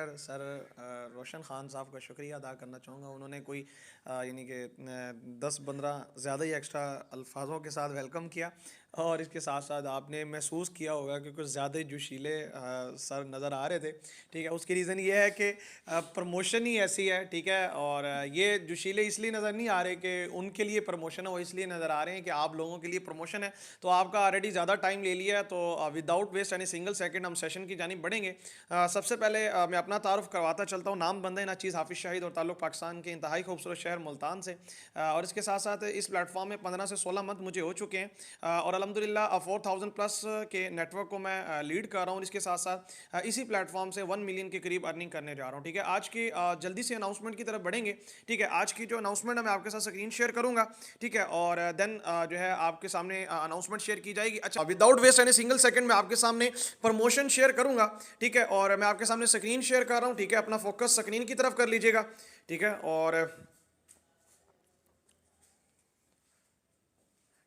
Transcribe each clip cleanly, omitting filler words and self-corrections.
Director sir रोशन ख़ान साहब का शुक्रिया अदा करना चाहूँगा। उन्होंने कोई यानी कि 10-15 ज़्यादा ही एक्स्ट्रा अल्फाजों के साथ वेलकम किया, और इसके साथ साथ आपने महसूस किया होगा कि कुछ ज़्यादा ही जोशीले सर नज़र आ रहे थे। ठीक है, उसकी रीज़न ये है कि प्रमोशन ही ऐसी है। ठीक है, और ये जोशीले इसलिए नज़र नहीं आ रहे कि उनके लिए प्रमोशन है, वो इसलिए नज़र आ रहे हैं कि आप लोगों के लिए प्रमोशन है। तो आपका ऑलरेडी ज़्यादा टाइम ले लिया है, तो विदाउट वेस्ट यानी सिंगल सेकंड हम सेशन की जानिब बढ़ेंगे। सबसे पहले मैं अपना तारुफ करवाता चलता हूँ। नाम बंदे नाचीज़ हाफिज़ शाहिद और ताल्लुक़ पाकिस्तान के इंतहाई खूबसूरत शहर मुल्तान से। और इसके साथ साथ इस प्लेटफॉर्म में 15 से 16 मंथ मुझे हो चुके हैं, और अल्हम्दुलिल्लाह 4000 प्लस के नेटवर्क को मैं लीड कर रहा हूँ। इसके साथ साथ इसी प्लेटफॉर्म से 1 मिलियन के करीब अर्निंग करने जा रहा हूँ। ठीक है, आज की जल्दी से अनाउंसमेंट की तरफ बढ़ेंगे। ठीक है, आज की जो अनाउंसमेंट है मैं आपके साथ स्क्रीन शेयर करूँगा। ठीक है, और देन जो है आपके सामने अनाउंसमेंट शेयर की जाएगी। अच्छा, विदाउट वेस्ट यानी सिंगल सेकंड में आपके सामने प्रमोशन शेयर करूँगा। ठीक है, और मैं आपके सामने स्क्रीन शेयर कर रहा हूँ। ठीक है, अपना फोकस स्क्रीन की तरफ कर लीजिएगा। ठीक है, और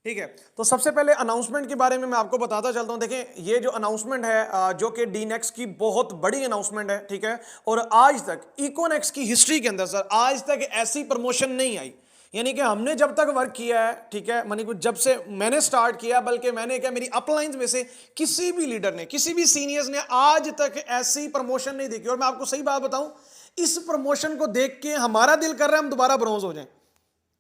ठीक है, तो सबसे पहले अनाउंसमेंट के बारे में मैं आपको बताता चलता हूं। देखें, ये जो अनाउंसमेंट है जो कि डीनेक्स की बहुत बड़ी अनाउंसमेंट है। ठीक है, और आज तक इकोनेक्स की हिस्ट्री के अंदर सर आज तक ऐसी प्रमोशन नहीं आई। यानी कि हमने जब तक वर्क किया है, ठीक है, मानी कुछ जब से मैंने स्टार्ट किया, बल्कि मैंने क्या, मेरी अपलाइंस में से किसी भी लीडर ने, किसी भी सीनियर्स ने आज तक ऐसी प्रमोशन नहीं देखी। और मैं आपको सही बात बताऊं, इस प्रमोशन को देख के हमारा दिल कर रहा है हम दोबारा ब्रॉन्ज हो जाएं।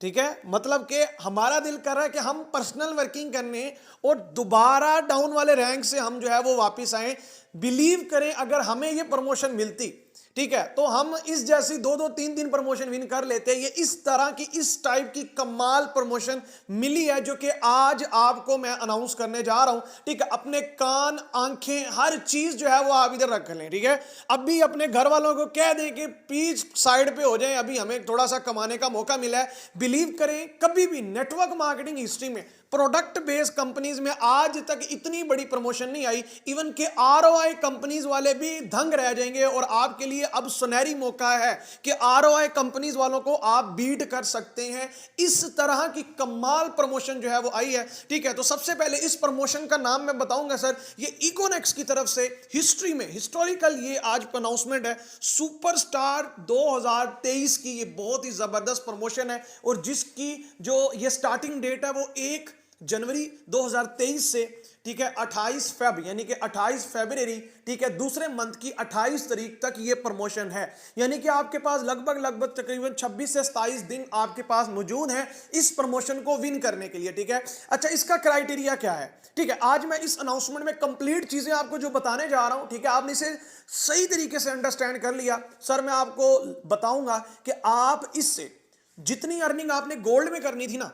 ठीक है, मतलब कि हमारा दिल कर रहा है कि हम पर्सनल वर्किंग करने और दोबारा डाउन वाले रैंक से हम जो है वो वापस आए। बिलीव करें, अगर हमें ये प्रमोशन मिलती, ठीक है, तो हम इस जैसी 2-2, 3-3 प्रमोशन विन कर लेते। ये इस तरह की, इस टाइप की कमाल प्रमोशन मिली है जो कि आज आपको मैं अनाउंस करने जा रहा हूं। ठीक है, अपने कान, आंखें, हर चीज जो है वो आप इधर रख लें। ठीक है, अभी अपने घर वालों को कह दें कि प्लीज साइड पे हो जाएं, अभी हमें थोड़ा सा कमाने का मौका मिला है। बिलीव करें, कभी भी नेटवर्क मार्केटिंग हिस्ट्री में प्रोडक्ट बेस्ड कंपनीज में आज तक इतनी बड़ी प्रमोशन नहीं आई। इवन के आरओआई कंपनीज वाले भी दंग रह जाएंगे, और आपके लिए अब सुनहरी मौका है कि आरओआई कंपनीज वालों को आप बीट कर सकते हैं। इस तरह की कमाल प्रमोशन जो है वो आई है। ठीक है, तो सबसे पहले इस प्रमोशन का नाम मैं बताऊंगा सर, ये इकोनेक्स की तरफ से हिस्ट्री में हिस्टोरिकल ये आज अनाउंसमेंट है। सुपरस्टार 2023 की ये बहुत ही जबरदस्त प्रमोशन है, और जिसकी जो ये स्टार्टिंग डेट है वो 1 जनवरी 2023 से, ठीक है, 28 फेब यानी कि 28 फरवरी, ठीक है, दूसरे मंथ की 28 तारीख तक ये प्रमोशन है। यानी कि आपके पास लगभग तकरीबन 26 से 27 दिन आपके पास मौजूद है इस प्रमोशन को विन करने के लिए। ठीक है, अच्छा, इसका क्राइटेरिया क्या है? ठीक है, आज मैं इस अनाउंसमेंट में कंप्लीट चीजें आपको जो बताने जा रहा हूं, ठीक है, आपने इसे सही तरीके से अंडरस्टैंड कर लिया। सर मैं आपको बताऊंगा कि आप इससे जितनी अर्निंग आपने गोल्ड में करनी थी ना,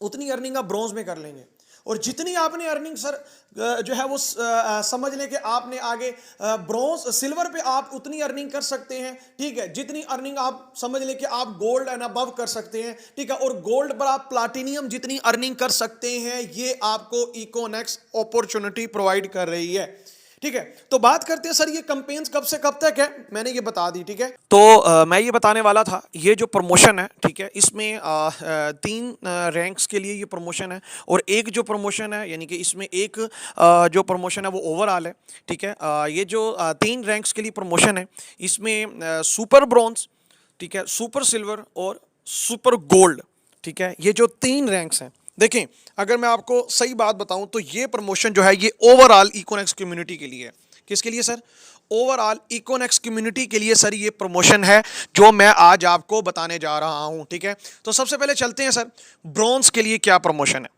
उतनी अर्निंग आप ब्रॉन्ज में कर लेंगे। और जितनी आपने अर्निंग सर जो है वो समझ लें कि आपने आगे ब्रॉन्ज सिल्वर पे आप उतनी अर्निंग कर सकते हैं। ठीक है, जितनी अर्निंग आप समझ लें कि आप गोल्ड एंड अबव कर सकते हैं। ठीक है, और गोल्ड पर आप प्लाटिनियम जितनी अर्निंग कर सकते हैं, ये आपको इकोनेक्स अपॉर्चुनिटी प्रोवाइड कर रही है। ठीक है, तो बात करते हैं सर ये कैंपेन्स कब से कब तक है, मैंने ये बता दी। ठीक है, तो मैं ये बताने वाला था, ये जो प्रमोशन है, ठीक है, इसमें 3 रैंक्स के लिए ये प्रमोशन है, और एक जो प्रमोशन है यानी कि इसमें एक जो प्रमोशन है वो ओवरऑल है। ठीक है, ये जो 3 रैंक्स के लिए प्रमोशन है, इसमें सुपर ब्रॉन्ज, ठीक है, सुपर सिल्वर और सुपर गोल्ड, ठीक है, ये जो 3 रैंक्स हैं। देखें, अगर मैं आपको सही बात बताऊं तो ये प्रमोशन जो है ये ओवरऑल इकोनेक्स कम्युनिटी के लिए है। किसके लिए सर? ओवरऑल इकोनेक्स कम्युनिटी के लिए सर ये प्रमोशन है जो मैं आज आपको बताने जा रहा हूं। ठीक है, तो सबसे पहले चलते हैं सर, ब्रॉन्ज के लिए क्या प्रमोशन है।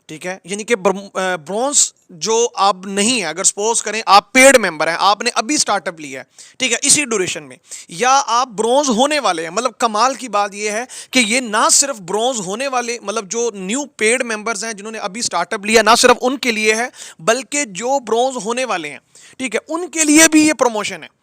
ठीक है, यानी कि ब्रॉन्ज जो अब नहीं है, अगर सपोज करें आप पेड मेंबर हैं, आपने अभी स्टार्टअप लिया है, ठीक है, इसी ड्यूरेशन में, या आप ब्रॉन्ज होने वाले हैं, मतलब कमाल की बात यह है कि ये ना सिर्फ ब्रॉन्ज होने वाले, मतलब जो न्यू पेड मेंबर्स हैं जिन्होंने अभी स्टार्टअप लिया, ना सिर्फ उनके लिए है, बल्कि जो ब्रॉन्ज होने वाले हैं, ठीक है, उनके लिए भी ये प्रमोशन है।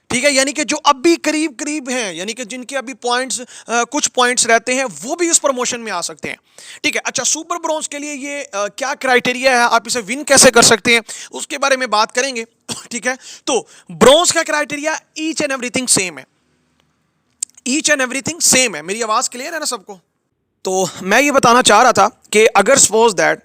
ठीक है, यानी कि जो अभी करीब करीब हैं, यानी कि जिनके अभी पॉइंट्स कुछ पॉइंट्स रहते हैं, वो भी इस प्रमोशन में आ सकते हैं। ठीक है, अच्छा, सुपर ब्रॉन्ज के लिए ये क्या क्राइटेरिया है, आप इसे विन कैसे कर सकते हैं, उसके बारे में बात करेंगे। ठीक है, तो ब्रॉन्ज का criteria each and everything same है, ईच एंड एवरीथिंग सेम है। मेरी आवाज क्लियर है ना सबको? तो मैं ये बताना चाह रहा था कि अगर सपोज दैट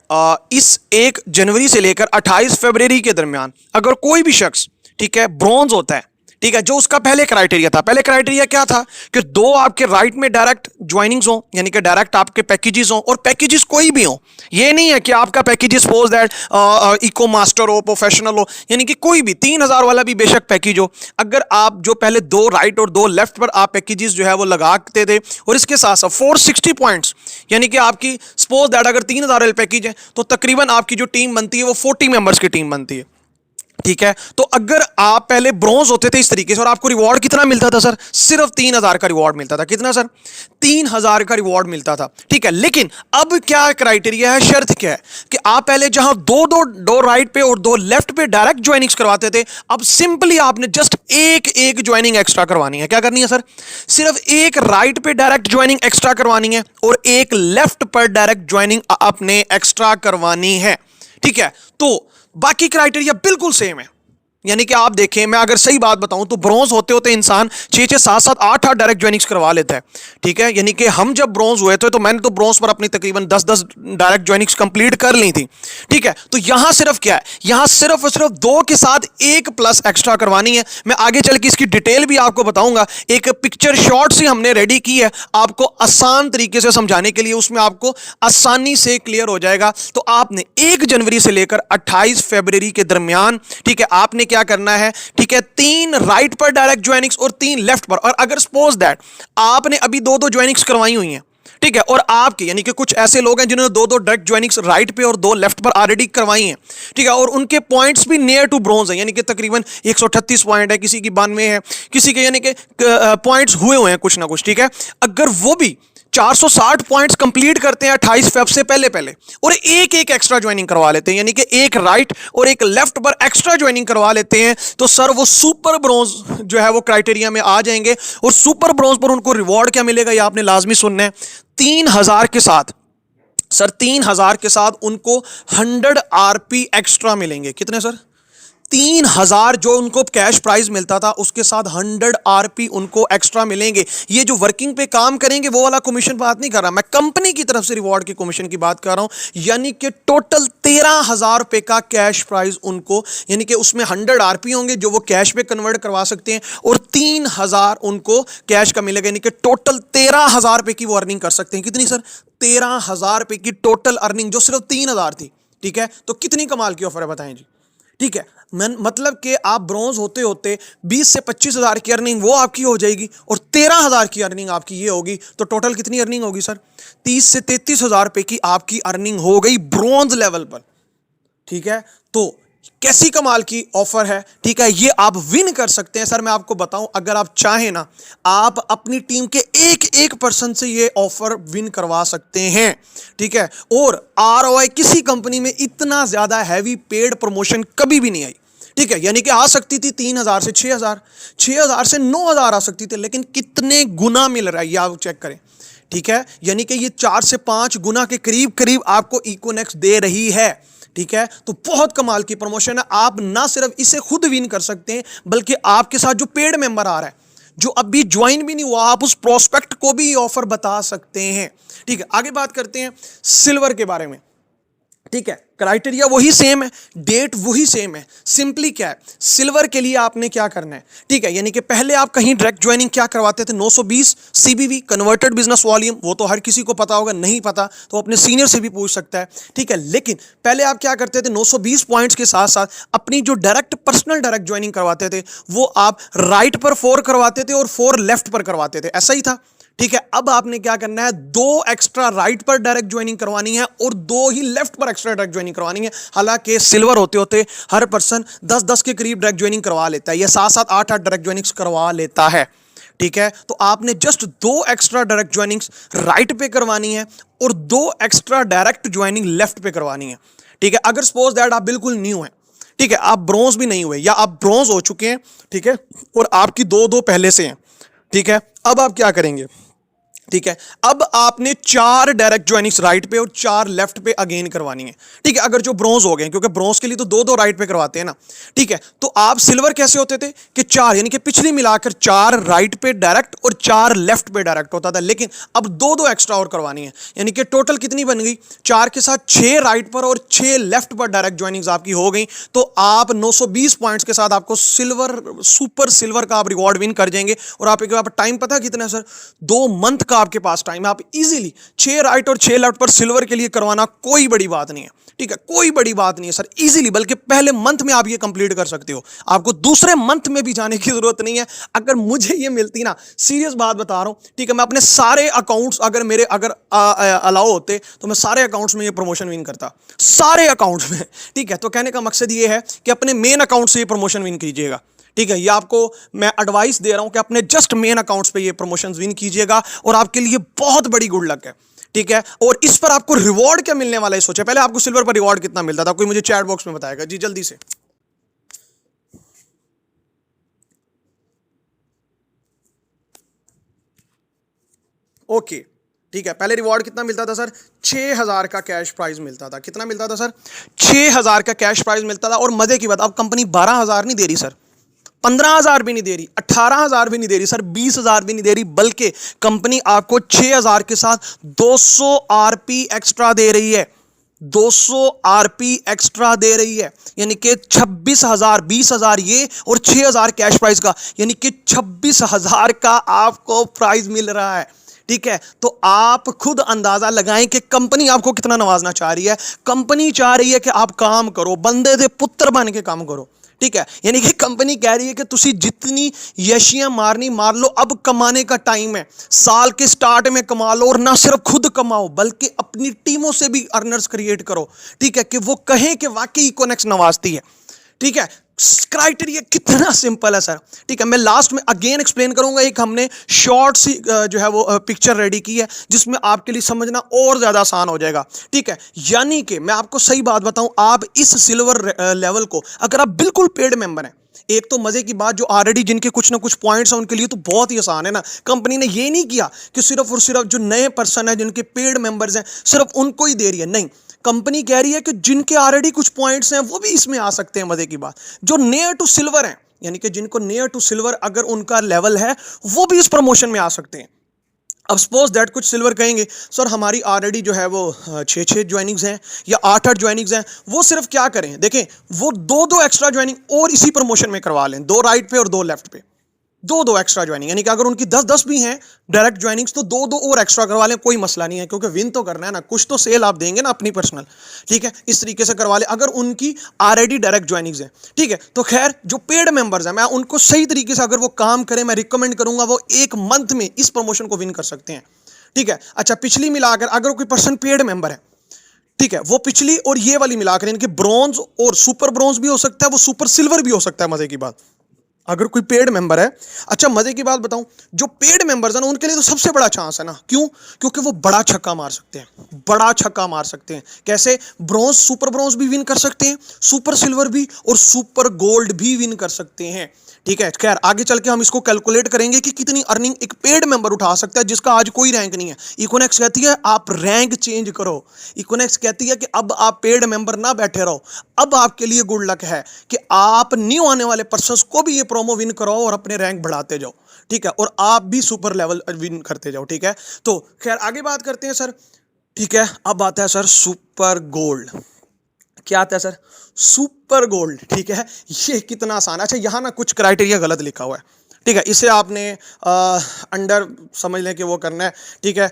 इस 1 जनवरी से लेकर 28 फरवरी के दरमियान अगर कोई भी शख्स, ठीक है, ब्रॉन्ज होता है, ठीक है, जो उसका पहले क्राइटेरिया था, पहले क्राइटेरिया क्या था कि दो आपके राइट में डायरेक्ट ज्वाइनिंग्स हो, यानी कि डायरेक्ट आपके पैकेजेस हो, और पैकेजेस कोई भी हो। ये नहीं है कि आपका package suppose that eco master हो, प्रोफेशनल हो, यानी कि कोई भी 3000 वाला भी बेशक पैकेज हो, अगर आप जो पहले दो राइट और दो लेफ्ट पर आप पैकेजेस जो है वो लगाते थे, और इसके साथ साथ 460 पॉइंट्स, यानी कि आपकी सपोज दैट अगर 3000 पैकेज है तो तकरीबन आपकी जो टीम बनती है वो 40 मेंबर्स की टीम बनती है। ठीक है, तो अगर आप पहले ब्रॉन्ज होते थे इस तरीके से और आपको रिवॉर्ड कितना मिलता था सर, सिर्फ 3000 का रिवॉर्ड मिलता था। कितना सर, 3000 का रिवॉर्ड मिलता था। ठीक है, लेकिन अब क्या क्राइटेरिया है, शर्त क्या है कि आप पहले जहां दो राइट पे और दो लेफ्ट पे डायरेक्ट ज्वाइनिंग्स करवाते थे, अब सिंपली आपने जस्ट एक ज्वाइनिंग एक्स्ट्रा करवानी है। क्या करनी है सर, सिर्फ एक राइट पे डायरेक्ट ज्वाइनिंग एक्स्ट्रा करवानी है और एक लेफ्ट पर डायरेक्ट ज्वाइनिंग आपने एक्स्ट्रा करवानी है। ठीक है, तो बाकी क्राइटेरिया बिल्कुल सेम है। यानी कि आप देखें, मैं अगर सही बात बताऊं तो ब्रॉन्ज होते होते इंसान 6 7 7 8 डायरेक्ट ज्वाइनिंग्स करवा लेता है। ठीक है, यानी कि हम जब ब्रॉन्ज हुए थे तो मैंने तो ब्रॉन्ज पर अपनी तकरीबन 10 डायरेक्ट ज्वाइनिंग्स कंप्लीट कर ली थी। ठीक है, तो यहां सिर्फ क्या है, यहां सिर्फ और सिर्फ दो के साथ एक प्लस एक्स्ट्रा करवानी है। मैं आगे चल के इसकी डिटेल भी आपको बताऊंगा, एक पिक्चर शॉट से हमने रेडी की है आपको आसान तरीके से समझाने के लिए, उसमें आपको आसानी से क्लियर हो जाएगा। तो आपने 1 जनवरी से लेकर 28 फरवरी के दरमियान, ठीक है, आपने क्या करना है, ठीक है, 3 राइट पर डायरेक्ट ज्वाइनिंग्स और 3 लेफ्ट पर। और अगर सपोज दैट आपने अभी दो ज्वाइनिंग्स करवाई हुई हैं, ठीक है, और आपके यानी कि कुछ ऐसे लोग हैं जिन्होंने दो डायरेक्ट ज्वाइनिंग्स राइट पे और 2 लेफ्ट पर ऑलरेडी करवाई हैं, ठीक है, और उनके पॉइंट्स भी नियर टू ब्रॉन्ज है, यानी कि तकरीबन 138 पॉइंट है, किसी की 92 है, किसी के यानी कि पॉइंट्स हुए हैं कुछ ना कुछ। ठीक है, अगर वो भी 460 पॉइंट्स कंप्लीट करते हैं 28 फेब से पहले पहले और एक एक्स्ट्रा ज्वाइनिंग करवा लेते हैं, यानी कि एक राइट और एक लेफ्ट पर एक्स्ट्रा ज्वाइनिंग करवा लेते हैं, तो सर वो सुपर ब्रॉन्ज जो है वो क्राइटेरिया में आ जाएंगे। और सुपर ब्रॉन्ज पर उनको रिवॉर्ड क्या मिलेगा, ये आपने लाजमी सुनना है, 3000 के साथ सर, 3000 के साथ उनको 100 आरपी एक्स्ट्रा मिलेंगे। कितने सर, 3000 जो उनको कैश प्राइस मिलता था उसके साथ 100 आरपी उनको एक्स्ट्रा मिलेंगे। ये जो वर्किंग पे काम करेंगे वो वाला कमीशन बात नहीं कर रहा, मैं कंपनी की तरफ से रिवॉर्ड के कमीशन की बात कर रहा हूं। यानी कि टोटल 13000 रुपए का कैश प्राइस उनको, यानी कि उसमें 100 आरपी होंगे जो वो कैश पे कन्वर्ट करवा सकते हैं और 3000 उनको कैश का मिलेगा, यानी कि टोटल 13000 रुपए की वो अर्निंग कर सकते हैं। कितनी सर, 13000 रुपए की टोटल अर्निंग, जो सिर्फ 3000 थी। ठीक है, तो कितनी कमाल की ऑफर है बताएं जी। ठीक है, मतलब कि आप ब्रॉन्ज होते होते 20 से 25,000 की अर्निंग वो आपकी हो जाएगी और 13,000 की अर्निंग आपकी ये होगी, तो टोटल कितनी अर्निंग होगी सर, 30 से 33,000 रुपए की आपकी अर्निंग हो गई ब्रॉन्ज लेवल पर। ठीक है, तो कैसी कमाल की ऑफर है। ठीक है, ये आप विन कर सकते हैं सर। मैं आपको बताऊं, अगर आप चाहें ना, आप अपनी टीम के एक पर्सन से ये ऑफर विन करवा सकते हैं। ठीक है, और आरओआई किसी कंपनी में इतना ज्यादा हैवी पेड प्रमोशन कभी भी नहीं आई। ठीक है, यानी कि आ सकती थी 3000 से 6000, 6000 से 9000 आ सकती थी, लेकिन कितने गुना मिल रहा है ये आप चेक करें। ठीक है, यानी कि ये 4 से 5 गुना के करीब करीब आपको इकोनेक्स दे रही है। ठीक है, तो बहुत कमाल की प्रमोशन है। आप ना सिर्फ इसे खुद विन कर सकते हैं, बल्कि आपके साथ जो पेड मेंबर आ रहा है, जो अभी ज्वाइन भी नहीं हुआ, आप उस प्रोस्पेक्ट को भी ऑफर बता सकते हैं। ठीक है, आगे बात करते हैं सिल्वर के बारे में। ठीक है, क्राइटेरिया वही सेम है, डेट वही सेम है। सिंपली क्या है, सिल्वर के लिए आपने क्या करना है, ठीक है, यानी कि पहले आप कहीं डायरेक्ट ज्वाइनिंग क्या करवाते थे, 920 सीबीवी कन्वर्टेड बिजनेस वॉल्यूम, वो तो हर किसी को पता होगा, नहीं पता तो अपने सीनियर से भी पूछ सकता है। ठीक है, लेकिन पहले आप क्या करते थे, 920 पॉइंट्स के साथ साथ अपनी जो डायरेक्ट पर्सनल डायरेक्ट ज्वाइनिंग करवाते थे वो आप राइट पर 4 करवाते थे और 4 लेफ्ट पर करवाते थे, ऐसा ही था। ठीक है, अब आपने क्या करना है, 2 एक्स्ट्रा राइट पर डायरेक्ट ज्वाइनिंग करवानी है और 2 ही लेफ्ट पर एक्स्ट्रा डायरेक्ट ज्वाइनिंग करवानी है। हालांकि सिल्वर होते होते हर पर्सन 10-10 के करीब डायरेक्ट ज्वाइनिंग करवा लेता है, या 7-7 8-8 डायरेक्ट ज्वाइनिंग्स करवा लेता है। ठीक है, तो आपने just 2 extra direct joinings right पे करवानी है और 2 एक्स्ट्रा डायरेक्ट ज्वाइनिंग लेफ्ट पे करवानी है। ठीक है, अगर सपोज दैट आप बिल्कुल न्यू हैं, ठीक है, आप ब्रॉन्ज भी नहीं हुए या आप ब्रॉन्ज हो चुके हैं, ठीक है, और आपकी 2 पहले से हैं। ठीक है, अब आप क्या करेंगे, ठीक है, अब आपने 4 डायरेक्ट ज्वाइनिंग्स राइट पे और 4 लेफ्ट पे अगेन करवानी है। ठीक है, अगर जो ब्रॉन्ज हो गए, क्योंकि ब्रॉन्ज के लिए तो 2-2 राइट पे करवाते हैं ना। ठीक है, तो आप सिल्वर कैसे होते थे कि 4, यानी कि पिछली मिलाकर 4 राइट पे डायरेक्ट और 4 लेफ्ट पे डायरेक्ट होता था, लेकिन अब 2-2 एक्स्ट्रा और करवानी है, यानी कि टोटल कितनी बन गई, 4 के साथ 6 राइट पर और 6 लेफ्ट पर डायरेक्ट ज्वाइनिंग्स आपकी हो गई। तो आप 920 पॉइंट्स के साथ आपको सिल्वर, सुपर सिल्वर का आप रिवॉर्ड विन कर जाएंगे। और आपके पास टाइम पता कितना है सर, 2 मंथ का आपके पास टाइम है। आप इजीली 6 राइट और 6 लेफ्ट पर सिल्वर के लिए करवाना कोई बड़ी बात नहीं है। ठीक है, कोई बड़ी बात नहीं है सर, इजीली, बल्कि पहले मंथ में आप ये कंप्लीट कर सकते हो, आपको दूसरे मंथ में भी जाने की जरूरत नहीं है। अगर मुझे ये मिलती ना, सीरियस बात बता रहा हूं, ठीक है, मैं अपने सारे अकाउंट्स अगर अलाउ होते तो मैं सारे अकाउंट्स में ये प्रमोशन विन करता, सारे अकाउंट्स में। ठीक है, तो कहने का मकसद ये है कि अपने मेन अकाउंट से ये प्रमोशन विन कीजिएगा। ठीक है, ये आपको मैं एडवाइस दे रहा हूं कि अपने जस्ट मेन अकाउंट्स पे ये प्रमोशंस विन कीजिएगा, और आपके लिए बहुत बड़ी गुड लक है। ठीक है, और इस पर आपको रिवॉर्ड क्या मिलने वाला है सोचे। पहले आपको सिल्वर पर रिवॉर्ड कितना मिलता था, कोई मुझे चैट बॉक्स में बताएगा जी, जल्दी से। ओके, ठीक है, पहले रिवॉर्ड कितना मिलता था सर, 6000 का कैश प्राइज मिलता था। कितना मिलता था सर, 6000 का कैश प्राइज मिलता था। और मजे की बात, अब कंपनी 12000 नहीं दे रही सर, 15000 भी नहीं दे रही, 18000 भी नहीं दे रही सर, 20000 भी नहीं दे रही, बल्कि कंपनी आपको 6000 के साथ 200 आरपी एक्स्ट्रा दे रही है। 200 आरपी एक्स्ट्रा दे रही है, यानी कि 26000, 20000 ये और 6000 कैश प्राइस का, यानी कि 26000 का आपको प्राइज मिल रहा है। ठीक है, तो आप खुद अंदाजा लगाएं कि कंपनी आपको कितना नवाजना चाह रही है। कंपनी चाह रही है कि आप काम करो, बंदे दे पुत्र बन के काम करो। ठीक है, यानी कि कंपनी कह रही है कि तुसी जितनी यशियां मारनी मार लो, अब कमाने का टाइम है। साल के स्टार्ट में कमा लो, और ना सिर्फ खुद कमाओ बल्कि अपनी टीमों से भी अर्नर्स क्रिएट करो। ठीक है, कि वो कहें कि वाकई इकोनेक्स नवाजती है। ठीक है, क्राइटेरिया कितना सिंपल है सर। ठीक है, मैं लास्ट में अगेन एक्सप्लेन करूंगा। एक हमने शॉर्ट सी जो है वो पिक्चर रेडी की है, जिसमें आपके लिए समझना और ज्यादा आसान हो जाएगा। ठीक है, यानी कि मैं आपको सही बात बताऊं, आप इस सिल्वर लेवल को अगर आप बिल्कुल पेड मेंबर हैं, एक तो मजे की बात, जो ऑलरेडी जिनके कुछ ना कुछ पॉइंट्स हैं उनके लिए तो बहुत ही आसान है ना। कंपनी ने ये नहीं किया कि सिर्फ और सिर्फ जो नए पर्सन है, जिनके पेड मेंबर्स हैं, सिर्फ उनको ही दे रही है। नहीं, कंपनी कह रही है कि जिनके ऑलरेडी कुछ पॉइंट्स हैं वो भी इसमें आ सकते हैं। मजे की बात, जो नियर टू सिल्वर हैं, यानी कि जिनको नियर टू सिल्वर अगर उनका लेवल है, वो भी इस प्रमोशन में आ सकते हैं। अब सपोज दैट कुछ सिल्वर कहेंगे सर हमारी ऑलरेडी जो है वो 6 ज्वाइनिंग्स हैं या 8 ज्वाइनिंग्स हैं, वो सिर्फ क्या करें, देखें, वो 2 एक्स्ट्रा ज्वाइनिंग और इसी प्रमोशन में करवा लें, 2 राइट पे और 2 लेफ्ट पे, 2 एक्स्ट्रा ज्वाइनिंग, यानी कि अगर उनकी 10 भी हैं डायरेक्ट ज्वाइनिंग्स, तो 2 और एक्स्ट्रा करवा लें, कोई मसला नहीं है, क्योंकि विन तो करना है ना, कुछ तो सेल आप देंगे ना अपनी पर्सनल। ठीक है, इस तरीके से करवा लें अगर उनकी ऑलरेडी डायरेक्ट ज्वाइनिंग्स हैं। ठीक है, तो खैर जो पेड मेंबर्स हैं, मैं उनको सही तरीके से अगर वो काम करें, मैं रिकमेंड करूंगा वो 1 मंथ में इस प्रमोशन को विन कर सकते हैं। ठीक है, अच्छा, पिछली मिलाकर अगर कोई पर्सन पेड मेंबर है, ठीक है, वो पिछली और ये वाली मिलाकर, इनके ब्रॉन्ज और सुपर ब्रॉन्ज भी हो सकता है, वो सुपर सिल्वर भी हो सकता है। मजे की बात, अगर कोई पेड मेंबर है, अच्छा मजे की बात बताऊं, जो पेड मेंबर्स है ना, उनके लिए तो सबसे बड़ा चांस है ना। क्यों? क्योंकि वो बड़ा छक्का मार सकते हैं, बड़ा छक्का मार सकते हैं। कैसे? ब्रॉन्ज, सुपर ब्रॉन्ज भी विन कर सकते हैं, सुपर सिल्वर भी, और सुपर गोल्ड भी विन कर सकते हैं। ठीक है, खैर आगे चल के हम इसको कैलकुलेट करेंगे कि कितनी अर्निंग एक पेड मेंबर उठा सकता है जिसका आज कोई रैंक नहीं है। इकोनेक्स कहती है आप रैंक चेंज करो। इकोनेक्स कहती है कि अब आप पेड मेंबर ना बैठे रहो, अब आपके लिए गुड लक है कि आप न्यू आने वाले पर्सन्स को भी ये प्रोमो विन कराओ और अपने रैंक बढ़ाते जाओ। ठीक है, और आप भी सुपर लेवल विन करते जाओ। ठीक है, तो खैर आगे बात करते हैं सर। ठीक है, अब आता है सर सुपर गोल्ड। क्या आता है सर? Super gold. ठीक है, ये कितना आसान है। अच्छा, यहाँ ना कुछ क्राइटेरिया गलत लिखा हुआ है। ठीक है, इसे आपने अंडर समझ लें कि वो करना है। ठीक है,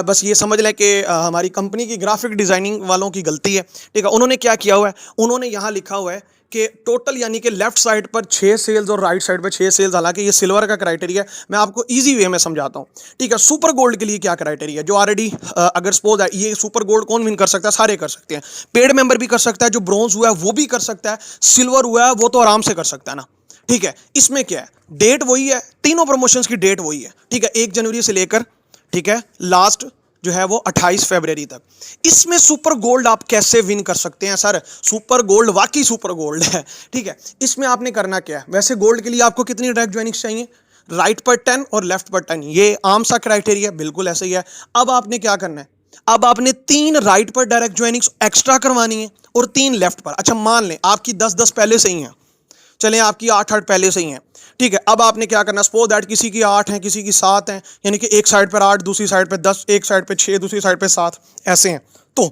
बस ये समझ लें कि हमारी कंपनी की ग्राफिक डिज़ाइनिंग वालों की गलती है। ठीक है, उन्होंने क्या किया हुआ है, उन्होंने यहाँ लिखा हुआ है कि टोटल, यानी कि लेफ्ट साइड पर 6 सेल्स और राइट साइड पर 6 सेल्स। हालांकि ये सिल्वर का क्राइटेरिया है, मैं आपको इजी वे में समझाता हूँ। ठीक है, सुपर गोल्ड के लिए क्या क्राइटेरिया है, जो ऑलरेडी अगर सपोज है, ये सुपर गोल्ड कौन विन कर सकता है? सारे कर सकते हैं। पेड मेंबर भी कर सकता है, जो ब्रॉन्ज हुआ है वो भी कर सकता है, सिल्वर हुआ है वो तो आराम से कर सकता है ना। ठीक है, इसमें क्या है, डेट वही है, तीनों प्रमोशंस की डेट वही है। ठीक है, 1 जनवरी से लेकर, ठीक है, लास्ट जो है वो 28 फरवरी तक। इसमें सुपर गोल्ड आप कैसे विन कर सकते हैं सर? सुपर गोल्ड वाकई सुपर गोल्ड है। ठीक है, इसमें आपने करना क्या है, वैसे गोल्ड के लिए आपको कितनी डायरेक्ट ज्वाइनिंग्स चाहिए? राइट पर 10 और लेफ्ट पर 10, ये आम सा क्राइटेरिया, बिल्कुल ऐसे ही है। अब आपने क्या करना है, अब आपने 3 राइट पर डायरेक्ट ज्वाइनिंग्स एक्स्ट्रा करवानी है और 3 लेफ्ट पर। अच्छा मान लें आपकी 10-10 पहले से ही हैं, चलें आपकी 8-8 पहले से ही हैं, ठीक है। अब आपने क्या करना, सपोज दैट किसी की 8 है, किसी की 7 है, यानी कि एक साइड पर 8, दूसरी साइड पर 10, एक साइड पर 6, दूसरी साइड पर 7, ऐसे हैं। तो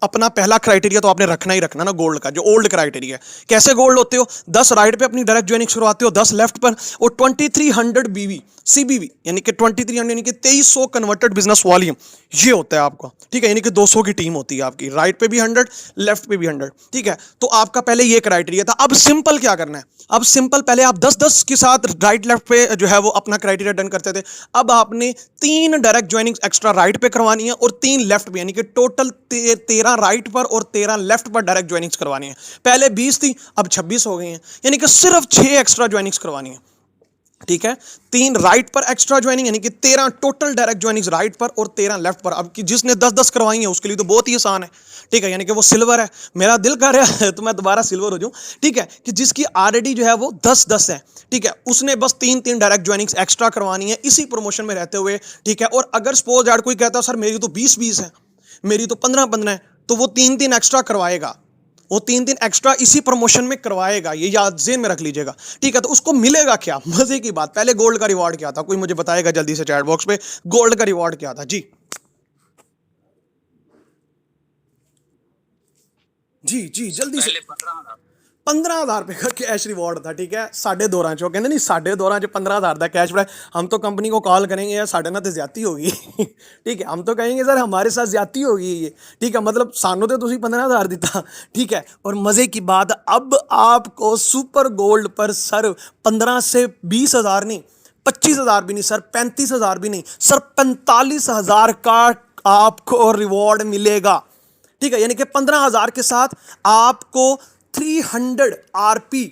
अपना पहला क्राइटेरिया तो आपने रखना ही रखना ना गोल्ड का, जो ओल्ड क्राइटेरिया है। कैसे गोल्ड होते हो, 10 राइट पे अपनी डायरेक्ट ज्वाइनिंग करवाते हो, 10 लेफ्ट पर, और 2300 बीवी सीबीवी यानी कि 2300 यानी कि 2300 कन्वर्टेड बिजनेस वॉल्यूम, ये होता है आपका, ठीक है। यानी कि 200 की टीम होती है आपकी, राइट पे भी 100, लेफ्ट पे भी 100, ठीक है। तो आपका पहले ये क्राइटेरिया था। अब सिंपल क्या करना है, अब सिंपल पहले आप 10-10 के साथ राइट लेफ्ट पे जो है वो अपना क्राइटेरिया डन करते थे। अब आपने 3 डायरेक्ट ज्वाइनिंग एक्स्ट्रा राइट पे करवानी है और 3 लेफ्ट पे, यानी कि टोटल 13 राइट पर और 13 लेफ्ट पर डायरेक्ट ज्वाइनिंग्स करवानी है। पहले 20 थी, अब 26 हो गई हैं, यानी कि सिर्फ 6 एक्स्ट्रा ज्वाइनिंग्स करवानी है, ठीक है। 3 राइट पर एक्स्ट्रा ज्वाइनिंग, यानी कि 13 टोटल डायरेक्ट ज्वाइनिंग्स राइट पर और 13 लेफ्ट पर। अब कि जिसने 10-10 करवाई है उसके लिए तो बहुत ही आसान है, ठीक है, यानी कि वो सिल्वर है। मेरा दिल कर रहा है तो मैं दोबारा सिल्वर हो जाऊं, ठीक है, कि जिसकी ऑलरेडी जो है वो 10-10 है, ठीक है, उसने बस 3-3 डायरेक्ट ज्वाइनिंग्स एक्स्ट्रा करवानी है इसी प्रमोशन में रहते हुए, ठीक है। और अगर सपोज दैट कोई कहता है सर मेरी तो 20-20 है, मेरी तो 15-15 है, तो वो 3-3 एक्स्ट्रा करवाएगा, वो 3-3 एक्स्ट्रा इसी प्रमोशन में करवाएगा, ये याद जेन में रख लीजिएगा, ठीक है। तो उसको मिलेगा क्या, मजे की बात, पहले गोल्ड का रिवॉर्ड क्या था, कोई मुझे बताएगा जल्दी से चैट बॉक्स पे, गोल्ड का रिवॉर्ड क्या था जी। जी जी जल्दी से। 15,000 रुपए का कैश रिवॉर्ड था, ठीक है। 2.5 चो कहते नहीं, 2.5 15,000 का कैश प्राइज। हम तो कंपनी को कॉल करेंगे यार साढ़े ना तो ज्यादा होगी ठीक है, हम तो कहेंगे सर हमारे साथ ज्यादा होगी ये, ठीक है, मतलब सानू तो तुसी 15,000 दिता, ठीक है। और मजे की बात, अब आपको सुपर गोल्ड पर सर 15 से 20,000 नहीं, 25,000 भी नहीं सर, 35,000 भी नहीं सर, 45,000 का आपको रिवॉर्ड मिलेगा, ठीक है। यानी कि 15,000 के साथ आपको 300 आरपी,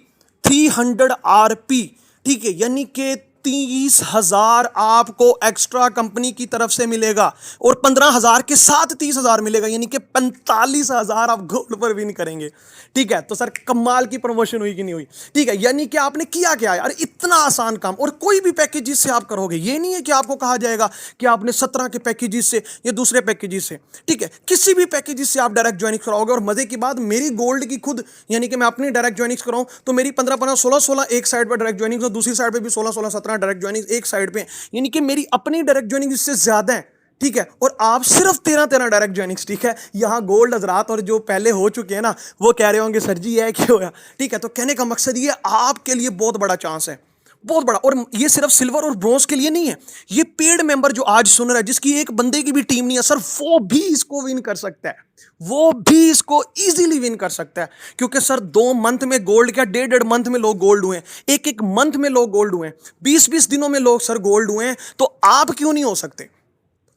300 आरपी, ठीक है, यानी कि 30,000 आपको एक्स्ट्रा कंपनी की तरफ से मिलेगा और 15,000 के साथ 30,000 मिलेगा, यानी कि 45,000 आप गोल्ड पर विन करेंगे, ठीक है। तो सर कमाल की प्रमोशन हुई कि नहीं हुई, ठीक है। यानी कि आपने किया क्या यार, इतना आसान काम। और कोई भी पैकेजेस से आप करोगे, ये नहीं है कि आपको कहा जाएगा कि आपने 17 के पैकेजेस से या दूसरे पैकेजेस से, ठीक है, किसी भी पैकेजेस से आप डायरेक्ट ज्वाइनिंग कराओगे। और मजे की बात, मेरी गोल्ड की खुद, यानी कि मैं अपनी डायरेक्ट ज्वाइनिंग कराऊं तो मेरी 15-15, 16-16 एक साइड पर डायरेक्ट ज्वाइनिंग, और दूसरी साइड पर भी 16-16, 17 डायरेक्ट ज्वाइनिंग एक साइड पे, यानी कि मेरी अपनी डायरेक्ट ज्वाइनिंग इससे ज्यादा है, ठीक है। और आप सिर्फ 13-13 डायरेक्ट ज्वाइनिंग्स, ठीक है। यहां गोल्ड हजरात और जो पहले हो चुके हैं ना, वो कह रहे होंगे सर जी ये क्या होया, ठीक है। तो कहने का मकसद ये आपके लिए बहुत बड़ा चांस है, बहुत बड़ा। और ये सिर्फ सिल्वर और ब्रोंज के लिए नहीं है, ये पेड मेंबर जो आज सुन रहा है, जिसकी एक बंदे की भी टीम नहीं है सर, वो भी इसको विन कर सकता है, वो भी इसको इजीली विन कर सकता है। क्योंकि सर 2 मंथ में गोल्ड, क्या 1.5 मंथ में लोग गोल्ड हुए हैं, एक मंथ में लोग गोल्ड हुए हैं, 20-20 दिनों में लोग सर गोल्ड हुए हैं। तो आप क्यों नहीं हो सकते,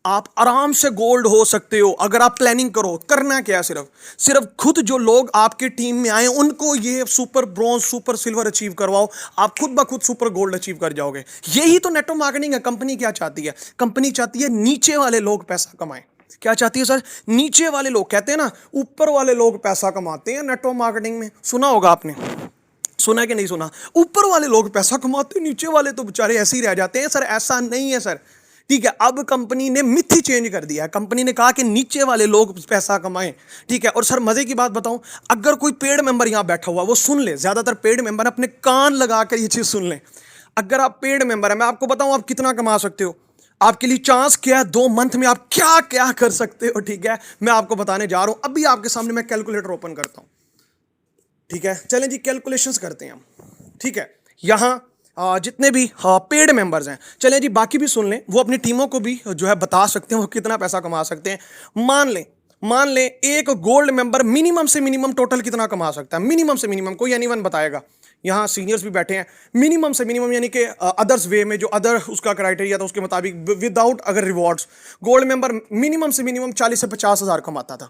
आप आराम से गोल्ड हो सकते हो अगर आप प्लानिंग करो। करना क्या है, सिर्फ खुद जो लोग आपके टीम में आए उनको ये super bronze, super silver achieve करवाओ, आप खुद ब खुद सुपर गोल्ड अचीव कर जाओगे। यही तो नेटवर्क मार्केटिंग है। कंपनी क्या चाहती है, कंपनी चाहती है नीचे वाले लोग पैसा कमाएं। क्या चाहती है सर, नीचे वाले लोग, कहते हैं ना ऊपर वाले लोग पैसा कमाते हैं नेटवर्क मार्केटिंग में, सुना होगा आपने, सुना कि नहीं सुना, ऊपर वाले लोग पैसा कमाते हैं, नीचे वाले तो बेचारे ऐसे ही रह जाते हैं। सर ऐसा नहीं है सर, ठीक है। अब कंपनी ने मिथ ही चेंज कर दिया है, कंपनी ने कहा कि नीचे वाले लोग पैसा कमाएं, ठीक है। और सर मजे की बात बताऊं, अगर कोई पेड मेंबर यहां बैठा हुआ, वो सुन ले, ज्यादातर पेड मेंबर अपने कान लगाकर ये चीज सुन ले। अगर आप पेड मेंबर है, मैं आपको बताऊं आप कितना कमा सकते हो, आपके लिए चांस क्या है, 2 मंथ में आप क्या क्या कर सकते हो, ठीक है, मैं आपको बताने जा रहा हूं। अभी आपके सामने मैं कैलकुलेटर ओपन करता हूं, ठीक है, चलें जी कैलकुलेशंस करते हैं हम, ठीक है। यहां जितने भी पेड मेंबर्स हैं, चलें जी बाकी भी सुन लें, वो अपनी टीमों को भी जो है बता सकते हैं वो कितना पैसा कमा सकते हैं। मान लें एक गोल्ड मेंबर मिनिमम से मिनिमम टोटल कितना कमा सकता है, मिनिमम से मिनिमम, कोई एनीवन बताएगा, यहाँ सीनियर्स भी बैठे हैं, मिनिमम से मिनिमम, यानी कि अदर्स वे में जो अदर उसका क्राइटेरिया था उसके मुताबिक, विदाउट अगर रिवॉर्ड्स, गोल्ड मेंबर मिनिमम से मिनिमम 40 से 50,000 कमाता था,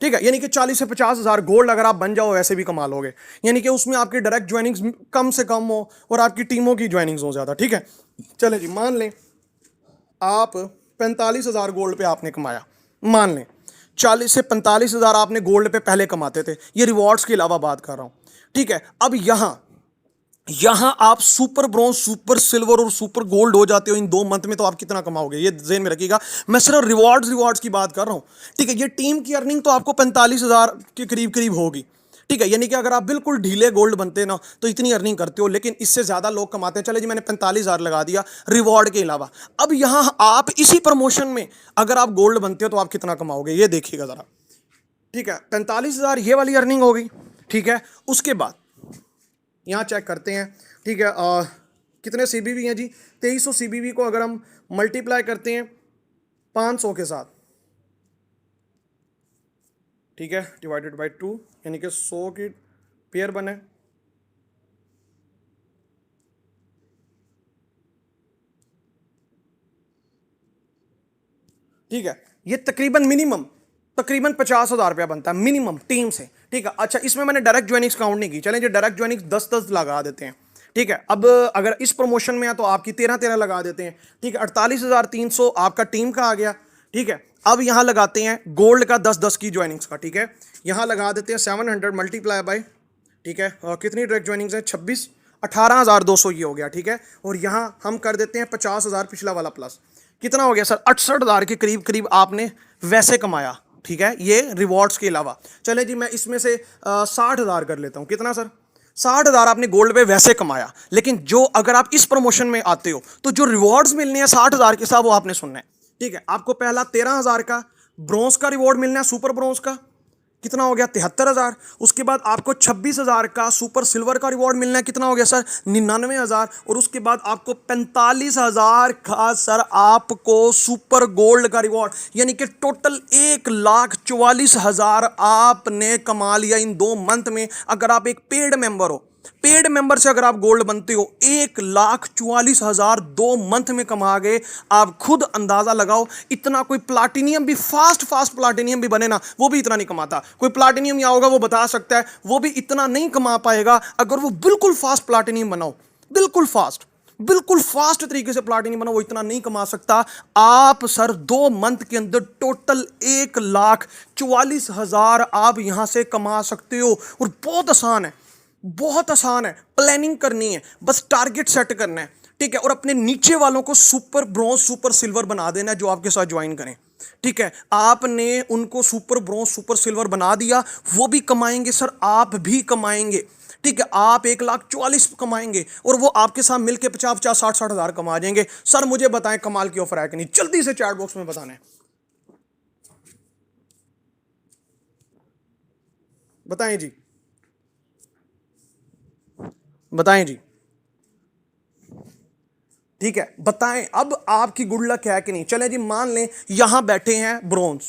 ठीक है। यानी कि 40 से 50,000 गोल्ड अगर आप बन जाओ वैसे भी कमा लोगे, यानी कि उसमें आपकी डायरेक्ट ज्वाइनिंग्स कम से कम हो और आपकी टीमों की ज्वाइनिंग्स हो ज्यादा, ठीक है। चले जी मान लें आप 45,000 गोल्ड पे आपने कमाया, मान लें 40 से 45,000 आपने गोल्ड पे पहले कमाते थे, ये रिवॉर्ड्स के अलावा बात कर रहा हूं, ठीक है। अब यहां यहां आप सुपर ब्रॉन्ज, सुपर सिल्वर और सुपर गोल्ड हो जाते हो इन 2 मंथ में, तो आप कितना कमाओगे ये ज़हन में रखिएगा। मैं सिर्फ रिवॉर्ड्स की बात कर रहा हूं, ठीक है। ये टीम की अर्निंग तो आपको 45,000 के करीब करीब होगी, ठीक है। यानी कि अगर आप बिल्कुल ढीले गोल्ड बनते ना तो इतनी अर्निंग करते हो, लेकिन इससे ज्यादा लोग कमाते हैं। चले जी, मैंने 45,000 लगा दिया रिवॉर्ड के अलावा। अब यहां आप इसी प्रमोशन में अगर आप गोल्ड बनते हो तो आप कितना कमाओगे ये देखिएगा जरा, ठीक है। 45,000 ये वाली अर्निंग हो गई, ठीक है। उसके बाद यहाँ चेक करते हैं, ठीक है। कितने सीबीवी हैं जी? 2300 सीबीवी को अगर हम मल्टीप्लाई करते हैं 500 के साथ, ठीक है, डिवाइडेड बाय 2, यानी कि 100 की पेयर बने, ठीक है। ये तकरीबन मिनिमम तकरीबन 50,000 रुपया बनता है मिनिमम टीम से, ठीक है। अच्छा, इसमें मैंने डायरेक्ट ज्वाइनिंग्स काउंट नहीं की। चलें जो डायरेक्ट ज्वाइनिंग्स 10-10 लगा देते हैं, ठीक है। अब अगर इस प्रमोशन में है तो आपकी 13-13 लगा देते हैं, ठीक है। 48,300 आपका टीम का आ गया, ठीक है। अब यहां लगाते हैं गोल्ड का 10-10 की ज्वाइनिंग्स का, ठीक है। यहां लगा देते हैं 700 मल्टीप्लाई बाय, ठीक है। कितनी डायरेक्ट ज्वाइनिंग्स है? 26, 18,200 ये हो गया, ठीक है। और यहां हम कर देते हैं 50,000 पिछला वाला प्लस, कितना हो गया सर? 68,000 के करीब करीब आपने वैसे कमाया, ठीक है, ये रिवॉर्ड्स के अलावा। चले जी, मैं इसमें से 60,000 कर लेता हूं। कितना सर? 60,000 आपने गोल्ड पे वैसे कमाया, लेकिन जो अगर आप इस प्रमोशन में आते हो तो जो रिवॉर्ड्स मिलने हैं 60,000 के साथ वो आपने सुनना है, ठीक है। आपको पहला 13,000 का ब्रॉन्ज का रिवॉर्ड मिलना है, सुपर ब्रॉन्ज का, कितना हो गया? 73,000। उसके बाद आपको 26,000 का सुपर सिल्वर का रिवॉर्ड मिलना है, कितना हो गया सर? 99,000। और उसके बाद आपको 45,000 का सर आपको सुपर गोल्ड का रिवॉर्ड, यानी कि टोटल 1,44,000 आपने कमा लिया इन 2 मंथ में। अगर आप एक पेड मेंबर हो, पेड मेंबर से अगर आप गोल्ड बनते हो, 1,44,000 2 मंथ में कमा गए। आप खुद अंदाजा लगाओ, इतना कोई प्लाटिनियम भी फास्ट फास्ट प्लाटिनियम भी बने ना, वो भी इतना नहीं कमाता। कोई प्लाटिनियम या होगा वो बता सकता है, वो भी इतना नहीं कमा पाएगा अगर वो बिल्कुल फास्ट प्लाटिनियम बनाओ, बिल्कुल फास्ट तरीके से प्लाटिनियम बना, वो इतना नहीं कमा सकता। आप सर 2 मंथ के अंदर टोटल 1,44,000 आप यहां से कमा सकते हो। और बहुत आसान है, बहुत आसान है। प्लानिंग करनी है, बस टारगेट सेट करना है, ठीक है। और अपने नीचे वालों को सुपर ब्रॉन्ज सुपर सिल्वर बना देना है जो आपके साथ ज्वाइन करें, ठीक है। आपने उनको सुपर ब्रॉन्ज सुपर सिल्वर बना दिया, वो भी कमाएंगे सर, आप भी कमाएंगे, ठीक है। आप 1,44,000 कमाएंगे और वो आपके साथ मिलकर 50-50, 60-60 हज़ार कमा जाएंगे। सर मुझे बताएं कमाल की ऑफर है कि नहीं? जल्दी से चैट बॉक्स में बताना है, बताएं जी, बताएं जी, ठीक है, बताएं अब आपकी गुड लक है कि नहीं। चलें जी, मान लें यहां बैठे हैं ब्रॉन्ज,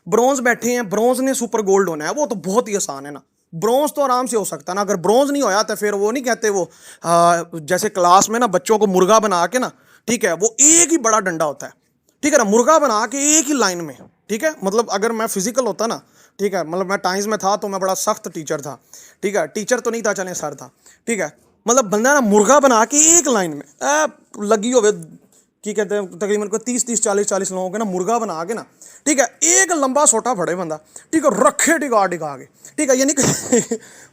ब्रॉन्ज बैठे हैं, ब्रॉन्ज ने सुपर गोल्ड होना है, वो तो बहुत ही आसान है ना। ब्रॉन्ज तो आराम से हो सकता है ना। अगर ब्रॉन्ज नहीं होया तो फिर वो नहीं कहते वो जैसे क्लास में ना बच्चों को मुर्गा बना के ना, ठीक है, वो एक ही बड़ा डंडा होता है, ठीक है ना, मुर्गा बना के एक ही लाइन में, ठीक है। मतलब अगर मैं फिजिकल होता ना, ठीक है, मतलब मैं टाइम्स में था तो मैं बड़ा सख्त टीचर था, ठीक है, टीचर तो नहीं था, चले सर था, ठीक है। मतलब बंदा ना मुर्गा बना के एक लाइन में लगी हो की कहते हैं तकरीबन को 30-30, 40-40 लोगों के ना मुर्गा बना के ना, ठीक है, एक लंबा सोटा फड़े बंदा, ठीक है, रखे टिका टिका के, ठीक है, यानी कि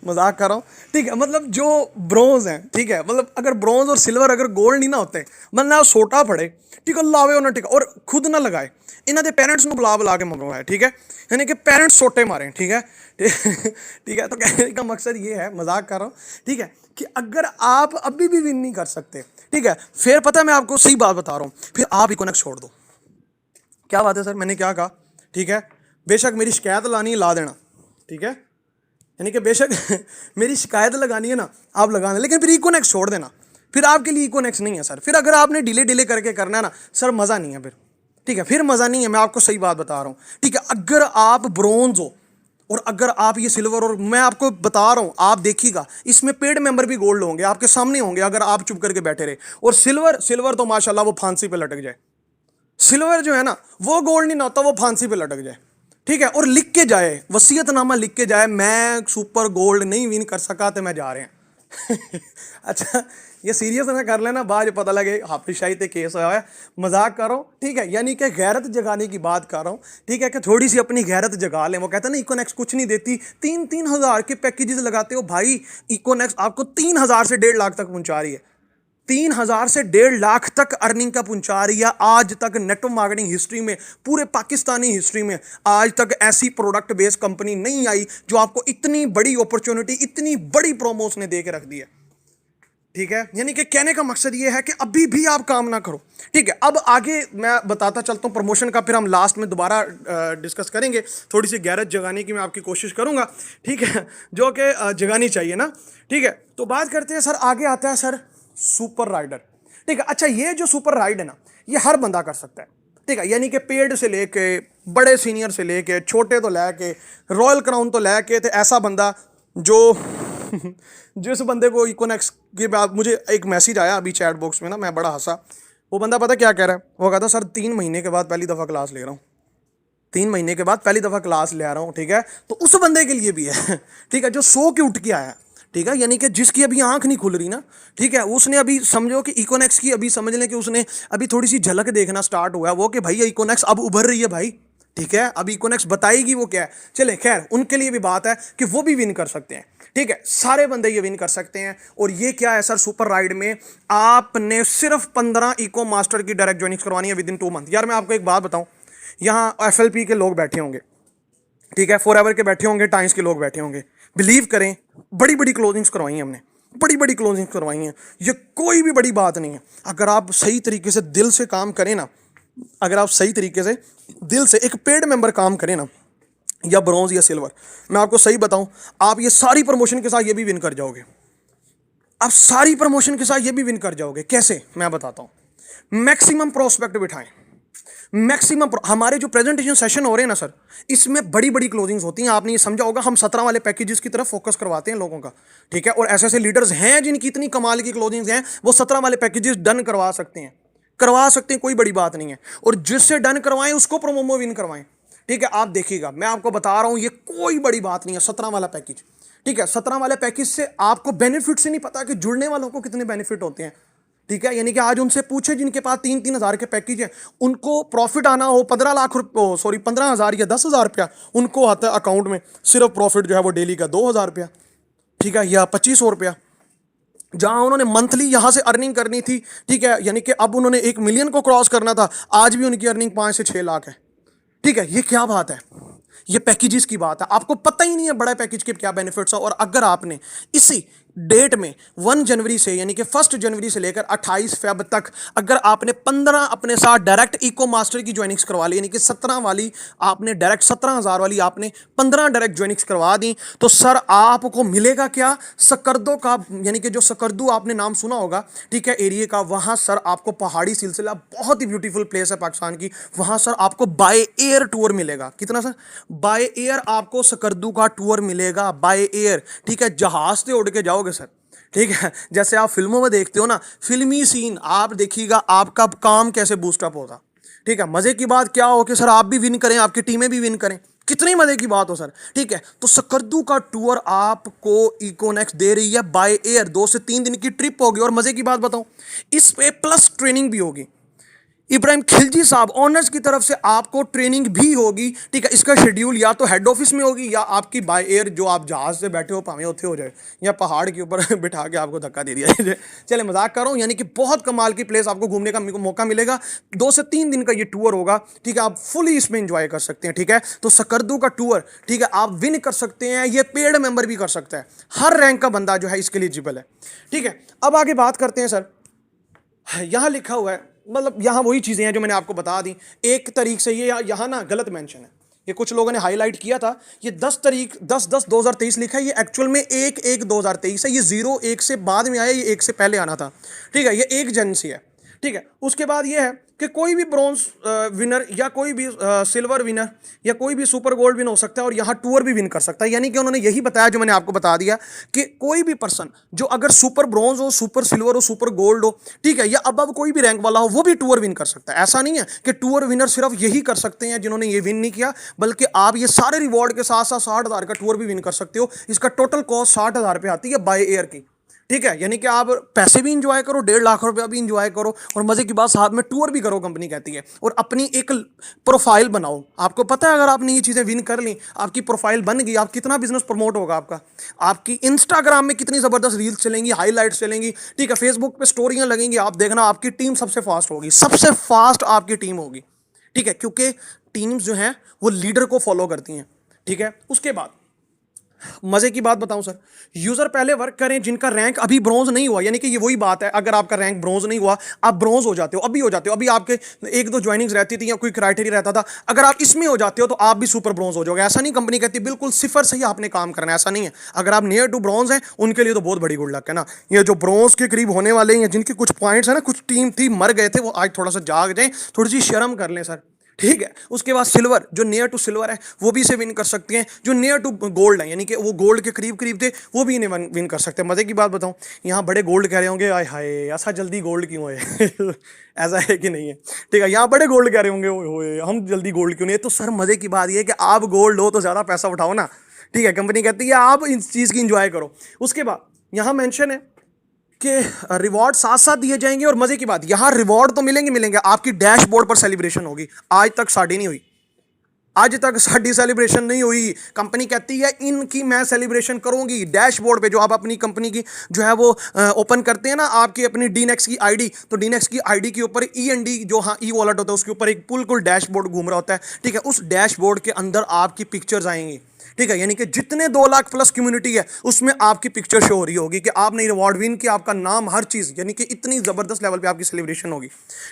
मजाक कर रहा हूँ, ठीक है। मतलब जो ब्रॉन्ज हैं, ठीक है, मतलब अगर ब्रॉन्ज और सिल्वर अगर गोल्ड नहीं ना होते, बंदा सोटा फड़े, ठीक है, लावे उन्हें, ठीक है, और खुद ना लगाए, इन्हों के पेरेंट्स को बुला बुला के मंगवाए, ठीक है, यानी कि पेरेंट्स सोटे मारे, ठीक है, ठीक है। तो कहने का मकसद ये है, मजाक कर रहा हूँ, ठीक है, कि अगर आप अभी भी विन नहीं कर सकते, ठीक है, फिर पता है मैं आपको सही बात बता रहा हूँ, फिर आप इकोनेक्स छोड़ दो। क्या बात है सर, मैंने क्या कहा? ठीक है, बेशक मेरी शिकायत लानी है, ला देना, ठीक है, यानी कि बेशक मेरी शिकायत लगानी है ना, आप लगा दें, लेकिन फिर इकोनेक्स छोड़ देना। फिर आपके लिए इकोनेक्स नहीं है सर। फिर अगर आपने डिले डिले करके करना है ना सर, मज़ा नहीं है फिर, ठीक है, फिर मज़ा नहीं है। मैं आपको सही बात बता रहा हूँ, ठीक है। अगर आप ब्रॉन्ज हो और अगर आप ये सिल्वर, और मैं आपको बता रहा हूँ, आप देखिएगा इसमें पेड मेंबर भी गोल्ड होंगे, आपके सामने होंगे अगर आप चुप करके बैठे रहे। और सिल्वर सिल्वर तो माशाल्लाह वो फांसी पे लटक जाए। सिल्वर जो है ना वो गोल्ड नहीं ना होता, वो फांसी पे लटक जाए, ठीक है। और लिख के जाए, वसीयतनामा लिख के जाए, मैं सुपर गोल्ड नहीं विन कर सका तो मैं जा रहे हैं, अच्छा, ये सीरियस ना कर लेना, बाद पता लगे हाफिज शाही ते केस होया है। मजाक कर रहा हूँ, ठीक है, यानी कि गैरत जगाने की बात कर रहा हूँ, ठीक है, कि थोड़ी सी अपनी गैरत जगा लें। वो कहते हैं ना इकोनेक्स कुछ नहीं देती, 3-3 हज़ार के पैकेजेस लगाते हो भाई। इकोनेक्स आपको 3 हज़ार से 1.5 लाख तक पहुंचा रही है, 3 हज़ार से 1.5 लाख तक अर्निंग का पहुंचा रही है। आज तक नेटवर्क मार्केटिंग हिस्ट्री में, पूरे पाकिस्तानी हिस्ट्री में आज तक ऐसी प्रोडक्ट बेस्ड कंपनी नहीं आई जो आपको इतनी बड़ी अपॉर्चुनिटी, इतनी बड़ी प्रोमो उसने दे के रख दी है। ठीक है, यानी कि कहने का मकसद ये है कि अभी भी आप काम ना करो। ठीक है, अब आगे मैं बताता चलता हूं प्रमोशन का, फिर हम लास्ट में दोबारा डिस्कस करेंगे। थोड़ी सी गैरत जगाने की मैं आपकी कोशिश करूंगा, ठीक है, जो कि जगानी चाहिए ना। ठीक है, तो बात करते हैं सर, आगे आता है सर सुपर राइडर। ठीक है, अच्छा, ये जो सुपर राइड है ना, ये हर बंदा कर सकता है। ठीक है, यानी कि पेड से लेके बड़े सीनियर से लेके छोटे तो लेके रॉयल क्राउन तो लेके, तो ऐसा बंदा जो जिस बंदे को इकोनेक्स के बाद, मुझे एक मैसेज आया अभी चैट बॉक्स में ना, मैं बड़ा हंसा। वो बंदा पता क्या कह रहा है, वो कहता सर 3 महीने के बाद पहली दफ़ा क्लास ले रहा हूँ, 3 महीने के बाद पहली दफ़ा क्लास ले आ रहा हूँ। ठीक है, तो उस बंदे के लिए भी है। ठीक है, जो सो के उठ के आया, ठीक है, यानी कि जिसकी अभी आंख नहीं खुल रही ना, ठीक है, उसने अभी समझो कि इकोनेक्स की अभी समझ लें कि उसने अभी थोड़ी सी झलक देखना स्टार्ट हुआ है वो, कि भाई इकोनेक्स अब उभर रही है भाई। ठीक है, अब इकोनेक्स बताएगी वो क्या है। चले खैर, उनके लिए भी बात है कि वो भी विन कर सकते हैं। ठीक है, सारे बंदे ये विन कर सकते हैं। और ये क्या है सर, सुपर राइड में आपने सिर्फ 15 इको मास्टर की डायरेक्ट ज्वाइनिंग करवानी है विद इन 2 मंथ। यार मैं आपको एक बात बताऊं, यहाँ FLP के लोग बैठे होंगे, ठीक है, फॉरएवर के बैठे होंगे, टाइम्स के लोग बैठे होंगे, बिलीव करें बड़ी बड़ी क्लोजिंग्स करवाई हैं हमने, बड़ी बड़ी क्लोजिंग्स करवाई हैं। ये कोई भी बड़ी बात नहीं है। अगर आप सही तरीके से दिल से काम करें ना, अगर आप सही तरीके से दिल से एक पेड मेंबर काम करें ना, या ब्रॉन्ज या सिल्वर, मैं आपको सही बताऊं, आप ये सारी प्रमोशन के साथ ये भी विन कर जाओगे। आप सारी प्रमोशन के साथ ये भी विन कर जाओगे। कैसे, मैं बताता हूं। मैक्सिमम प्रोस्पेक्ट बिठाएं, मैक्सिमम हमारे जो प्रेजेंटेशन सेशन हो रहे हैं ना सर, इसमें बड़ी बड़ी क्लोजिंग्स होती हैं। आपने ये समझा होगा, हम 17 वाले पैकेजेस की तरफ फोकस करवाते हैं लोगों का। ठीक है, और ऐसे ऐसे लीडर्स हैं जिनकी इतनी कमाल की क्लोजिंग्स हैं, वो 17 वाले पैकेजेस डन करवा सकते हैं, करवा सकते हैं, कोई बड़ी बात नहीं है। और जिससे डन करवाएं उसको प्रोमो विन करवाएं। ठीक है, आप देखिएगा, मैं आपको बता रहा हूं, ये कोई बड़ी बात नहीं है 17 वाला पैकेज। ठीक है, 17 वाले पैकेज से आपको बेनिफिट से नहीं पता कि जुड़ने वालों को कितने बेनिफिट होते हैं। ठीक है, यानी कि आज उनसे पूछे जिनके पास 3-3 हज़ार के पैकेज है, उनको प्रॉफिट आना हो 15 लाख रुपये, सॉरी 15 हज़ार या 10 हज़ार रुपया, उनको आता है अकाउंट में सिर्फ प्रॉफिट जो है वो डेली का 2 हज़ार रुपया, ठीक है, या 2500 रुपया। जहां उन्होंने मंथली यहां से अर्निंग करनी थी, ठीक है, यानी कि अब उन्होंने 1 मिलियन को क्रॉस करना था, आज भी उनकी अर्निंग 5 से 6 लाख है। ठीक है, ये क्या बात है, ये पैकेजेस की बात है। आपको पता ही नहीं है बड़ा पैकेज के क्या बेनिफिट्स है। और अगर आपने इसी डेट में 1 जनवरी से, यानी कि 1 जनवरी से लेकर 28 फेब तक अगर आपने 15 अपने साथ डायरेक्ट इको मास्टर की ज्वाइनिंग्स करवा ली, यानी कि 17 वाली आपने डायरेक्ट 17,000 वाली आपने 15 डायरेक्ट ज्वाइनिंग्स करवा दी, तो सर आपको मिलेगा क्या, सकर्दो का, यानी कि जो सकर्दू आपने नाम सुना होगा, ठीक है, एरिया का, वहां सर आपको पहाड़ी सिलसिला, बहुत ही ब्यूटीफुल प्लेस है पाकिस्तान की, वहां सर आपको बाय एयर टूर मिलेगा। कितना सर, बाय एयर आपको सकर्दू का टूर मिलेगा, बाय एयर। ठीक है, जहाज से उड़ के जाओगे सर। ठीक है, जैसे आप फिल्मों में देखते हो ना, फिल्मी सीन आप देखिएगा, आपका काम कैसे बूस्टअप होगा। ठीक है, मजे की बात क्या हो कि सर आप भी विन करें, आपकी टीमें भी विन करें, कितनी मजे की बात हो सर। ठीक है, तो सकर्दू का टूर आपको इकोनेक्स दे रही है बाय एयर, 2 से 3 दिन की ट्रिप होगी। और मजे की बात बताऊं, इस पे प्लस ट्रेनिंग भी होगी। इब्राहिम खिलजी साहब ऑनर्स की तरफ से आपको ट्रेनिंग भी होगी। ठीक है, इसका शेड्यूल या तो हेड ऑफिस में होगी, या आपकी बाय एयर, जो आप जहाज से बैठे हो पावे होते हो जाए, या पहाड़ के ऊपर बिठा के आपको धक्का दे दिया जाए। चले मजाक कर रहा हूँ, यानी कि बहुत कमाल की प्लेस आपको घूमने का मौका मिलेगा। 2 से 3 दिन का ये टूर होगा। ठीक है, आप फुली इसमें एंजॉय कर सकते हैं। ठीक है, तो सकर्दू का टूर, ठीक है, आप विन कर सकते हैं, ये पेड मेंबर भी कर सकता है, हर रैंक का बंदा जो है इसके लिए एलिजिबल है। ठीक है, अब आगे बात करते हैं सर, यहां लिखा हुआ है, मतलब यहाँ वही चीज़ें हैं जो मैंने आपको बता दी। 1 तारीख से ये यहाँ ना गलत मेंशन है, ये कुछ लोगों ने हाईलाइट किया था, ये 10 तारीख 10/10/2023 लिखा है, ये एक्चुअल में 1/1/2023 है। ये 0-1 से बाद में आया, ये 1 से पहले आना था। ठीक है, ये 1 जन से है। ठीक है, उसके बाद ये है कि कोई भी ब्रॉन्ज विनर या कोई भी सिल्वर विनर या कोई भी सुपर गोल्ड विन हो सकता है, और यहाँ टूर भी विन कर सकता है। यानी कि उन्होंने यही बताया जो मैंने आपको बता दिया, कि कोई भी पर्सन जो अगर सुपर ब्रॉन्ज हो, सुपर सिल्वर हो, सुपर गोल्ड हो, ठीक है, या अब कोई भी रैंक वाला हो, वो भी टूर विन कर सकता है। ऐसा नहीं है कि टूर विनर सिर्फ यही कर सकते हैं जिन्होंने ये विन नहीं किया, बल्कि आप ये सारे रिवॉर्ड के साथ साथ 60,000 का टूर भी विन कर सकते हो। इसका टोटल कॉस्ट 60,000 रुपये आती है बाय एयर की। ठीक है, यानी कि आप पैसे भी इंजॉय करो, 1.5 लाख रुपया भी इंजॉय करो, और मजे की बात साथ में टूर भी करो, कंपनी कहती है, और अपनी एक प्रोफाइल बनाओ। आपको पता है अगर आपने ये चीजें विन कर ली, आपकी प्रोफाइल बन गई, आप कितना बिजनेस प्रमोट होगा आपका, आपकी इंस्टाग्राम में कितनी जबरदस्त रील्स चलेंगी, हाईलाइट्स चलेंगी, ठीक है, फेसबुक पे स्टोरियां लगेंगी, आप देखना आपकी टीम सबसे फास्ट होगी, सबसे फास्ट आपकी टीम होगी, ठीक है, क्योंकि टीम्स जो हैं वो लीडर को फॉलो करती हैं, ठीक है। उसके बाद मजे की बात बताऊं सर, यूजर पहले वर्क करें जिनका रैंक अभी ब्रोंज नहीं हुआ, यानी कि ये वही बात है, अगर आपका रैंक ब्रोंज नहीं हुआ, आप ब्रोंज हो जाते हो, अभी हो जाते हो, अभी आपके एक दो ज्वाइनिंग्स रहती थी या कोई क्राइटेरिया रहता था, अगर आप इसमें हो जाते हो तो आप भी सुपर ब्रोंज हो जाओगे। ऐसा नहीं, कंपनी कहती बिल्कुल सिफर से ही आपने काम करना है, ऐसा नहीं है। अगर आप नियर टू ब्रोंज हैं उनके लिए तो बहुत बड़ी गुड लक है ना। ये जो ब्रोंज के करीब होने वाले हैं, जिनके कुछ पॉइंट्स है ना, कुछ टीम थी मर गए थे, वो आज थोड़ा सा जाग जाए, थोड़ी सी शर्म कर लें सर, ठीक है। उसके बाद सिल्वर, जो नियर टू सिल्वर है वो भी इसे विन कर सकते हैं, जो नियर टू गोल्ड है यानी कि वो गोल्ड के करीब करीब थे वो भी इन्हें विन कर सकते हैं। मजे की बात बताऊं, यहाँ बड़े गोल्ड कह रहे होंगे, आय हाय ऐसा जल्दी गोल्ड क्यों है ऐसा है कि नहीं है, ठीक है, यहाँ बड़े गोल्ड कह रहे होंगे, ओए हम जल्दी गोल्ड क्यों नहीं है। तो सर मजे की बात ये है कि आप गोल्ड हो तो ज्यादा पैसा उठाओ ना, ठीक है, कंपनी कहती है आप इस चीज की इंजॉय करो। उसके बाद यहाँ मेंशन है कि रिवॉर्ड साथ साथ दिए जाएंगे, और मजे की बात यहां रिवॉर्ड तो मिलेंगे, आपकी डैशबोर्ड पर सेलिब्रेशन होगी। आज तक साड़ी नहीं हुई, आज तक साड़ी सेलिब्रेशन नहीं हुई। कंपनी कहती है इनकी मैं सेलिब्रेशन करूंगी डैशबोर्ड पे। जो आप अपनी कंपनी की जो है वो ओपन करते हैं ना, आपकी अपनी डीनेक्स की आईडी, तो डीनेक्स की आईडी के ऊपर ई जो हाँ ई वॉलेट होता है उसके ऊपर एक बिल्कुल डैशबोर्ड घूम रहा होता है, ठीक है। उस डैशबोर्ड के अंदर आपकी पिक्चर्स आएंगी, ठीक है, यानी कि जितने 2 लाख प्लस कम्युनिटी है उसमें आपकी पिक्चर शो हो रही होगी कि आपने रिवॉर्ड विन किया, आपका नाम, हर चीज, यानी कि इतनी जबरदस्त लेवल पे आपकी सेलिब्रेशन होगी,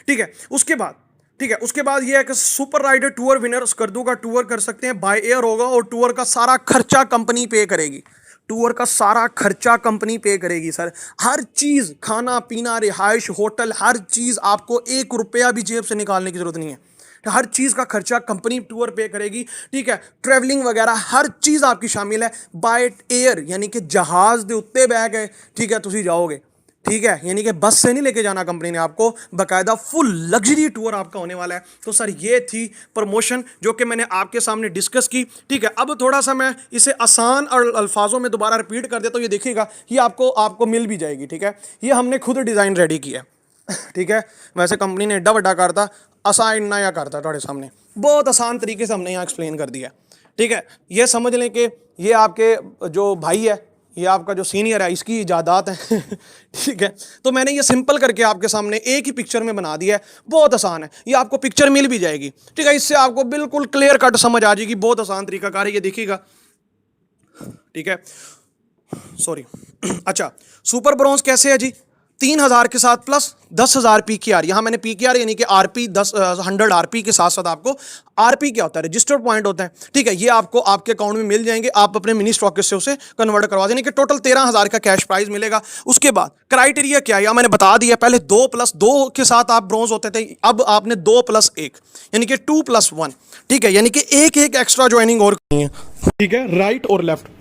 ठीक है। उसके बाद ठीक है, उसके बाद ये है कि super rider tour winner Skardu का टूर कर सकते हैं, बाय एयर होगा, और टूर का सारा खर्चा कंपनी पे करेगी, टूर का सारा खर्चा कंपनी पे करेगी सर। हर चीज, खाना पीना, रिहाइश, होटल, हर चीज, आपको 1 रुपया भी जेब से निकालने की जरूरत नहीं है, हर चीज का खर्चा कंपनी टूर पे करेगी, ठीक है। ट्रेवलिंग वगैरह हर चीज आपकी शामिल है, बाय एयर यानी कि जहाज के उत्ते बह गए, ठीक है, तुम जाओगे, ठीक है, यानी कि बस से नहीं लेके जाना कंपनी ने आपको, बकायदा फुल लग्जरी टूर आपका होने वाला है। तो सर ये थी प्रमोशन जो कि मैंने आपके सामने डिस्कस की, ठीक है। अब थोड़ा सा मैं इसे आसान और अल्फाजों में दोबारा रिपीट कर देता हूँ, ये देखिएगा, ये आपको मिल भी जाएगी, ठीक है। ये हमने खुद डिज़ाइन रेडी किया ठीक है, वैसे कंपनी ने एड्डा वड्डा करता, आसान ना या करता, थोड़े सामने बहुत आसान तरीके से हमने यहाँ एक्सप्लेन कर दिया, ठीक है। ये समझ लें कि ये आपके जो भाई है, ये आपका जो सीनियर है, इसकी इजादात है ठीक है। तो मैंने ये सिंपल करके आपके सामने एक ही पिक्चर में बना दिया है, बहुत आसान है, ये आपको पिक्चर मिल भी जाएगी, ठीक है। इससे आपको बिल्कुल क्लियर कट समझ आ जाएगी, बहुत आसान तरीका कार है, ये देखिएगा, ठीक है। सॉरी अच्छा, सुपर ब्रॉन्ज कैसे है जी, 3000 के साथ प्लस 10,000 PKR, यहाँ मैंने PKR यानी कि RP 100 RP के साथ साथ आपको RP क्या होता है, रजिस्टर्ड पॉइंट होता है, ठीक है। ये आपको आपके अकाउंट में मिल जाएंगे, आप अपने मिनी स्टॉकिस्ट से उसे कन्वर्ट करवा देंगे, कि टोटल 13,000 का कैश प्राइस मिलेगा। उसके बाद क्राइटेरिया क्या है, मैंने बता दिया, पहले 2+2 के साथ आप ब्रॉन्ज होते थे, अब आपने 2+1 यानी कि 2+1, ठीक है, यानी कि एक एक्स्ट्रा ज्वाइनिंग और करनी है, ठीक है, राइट और लेफ्ट।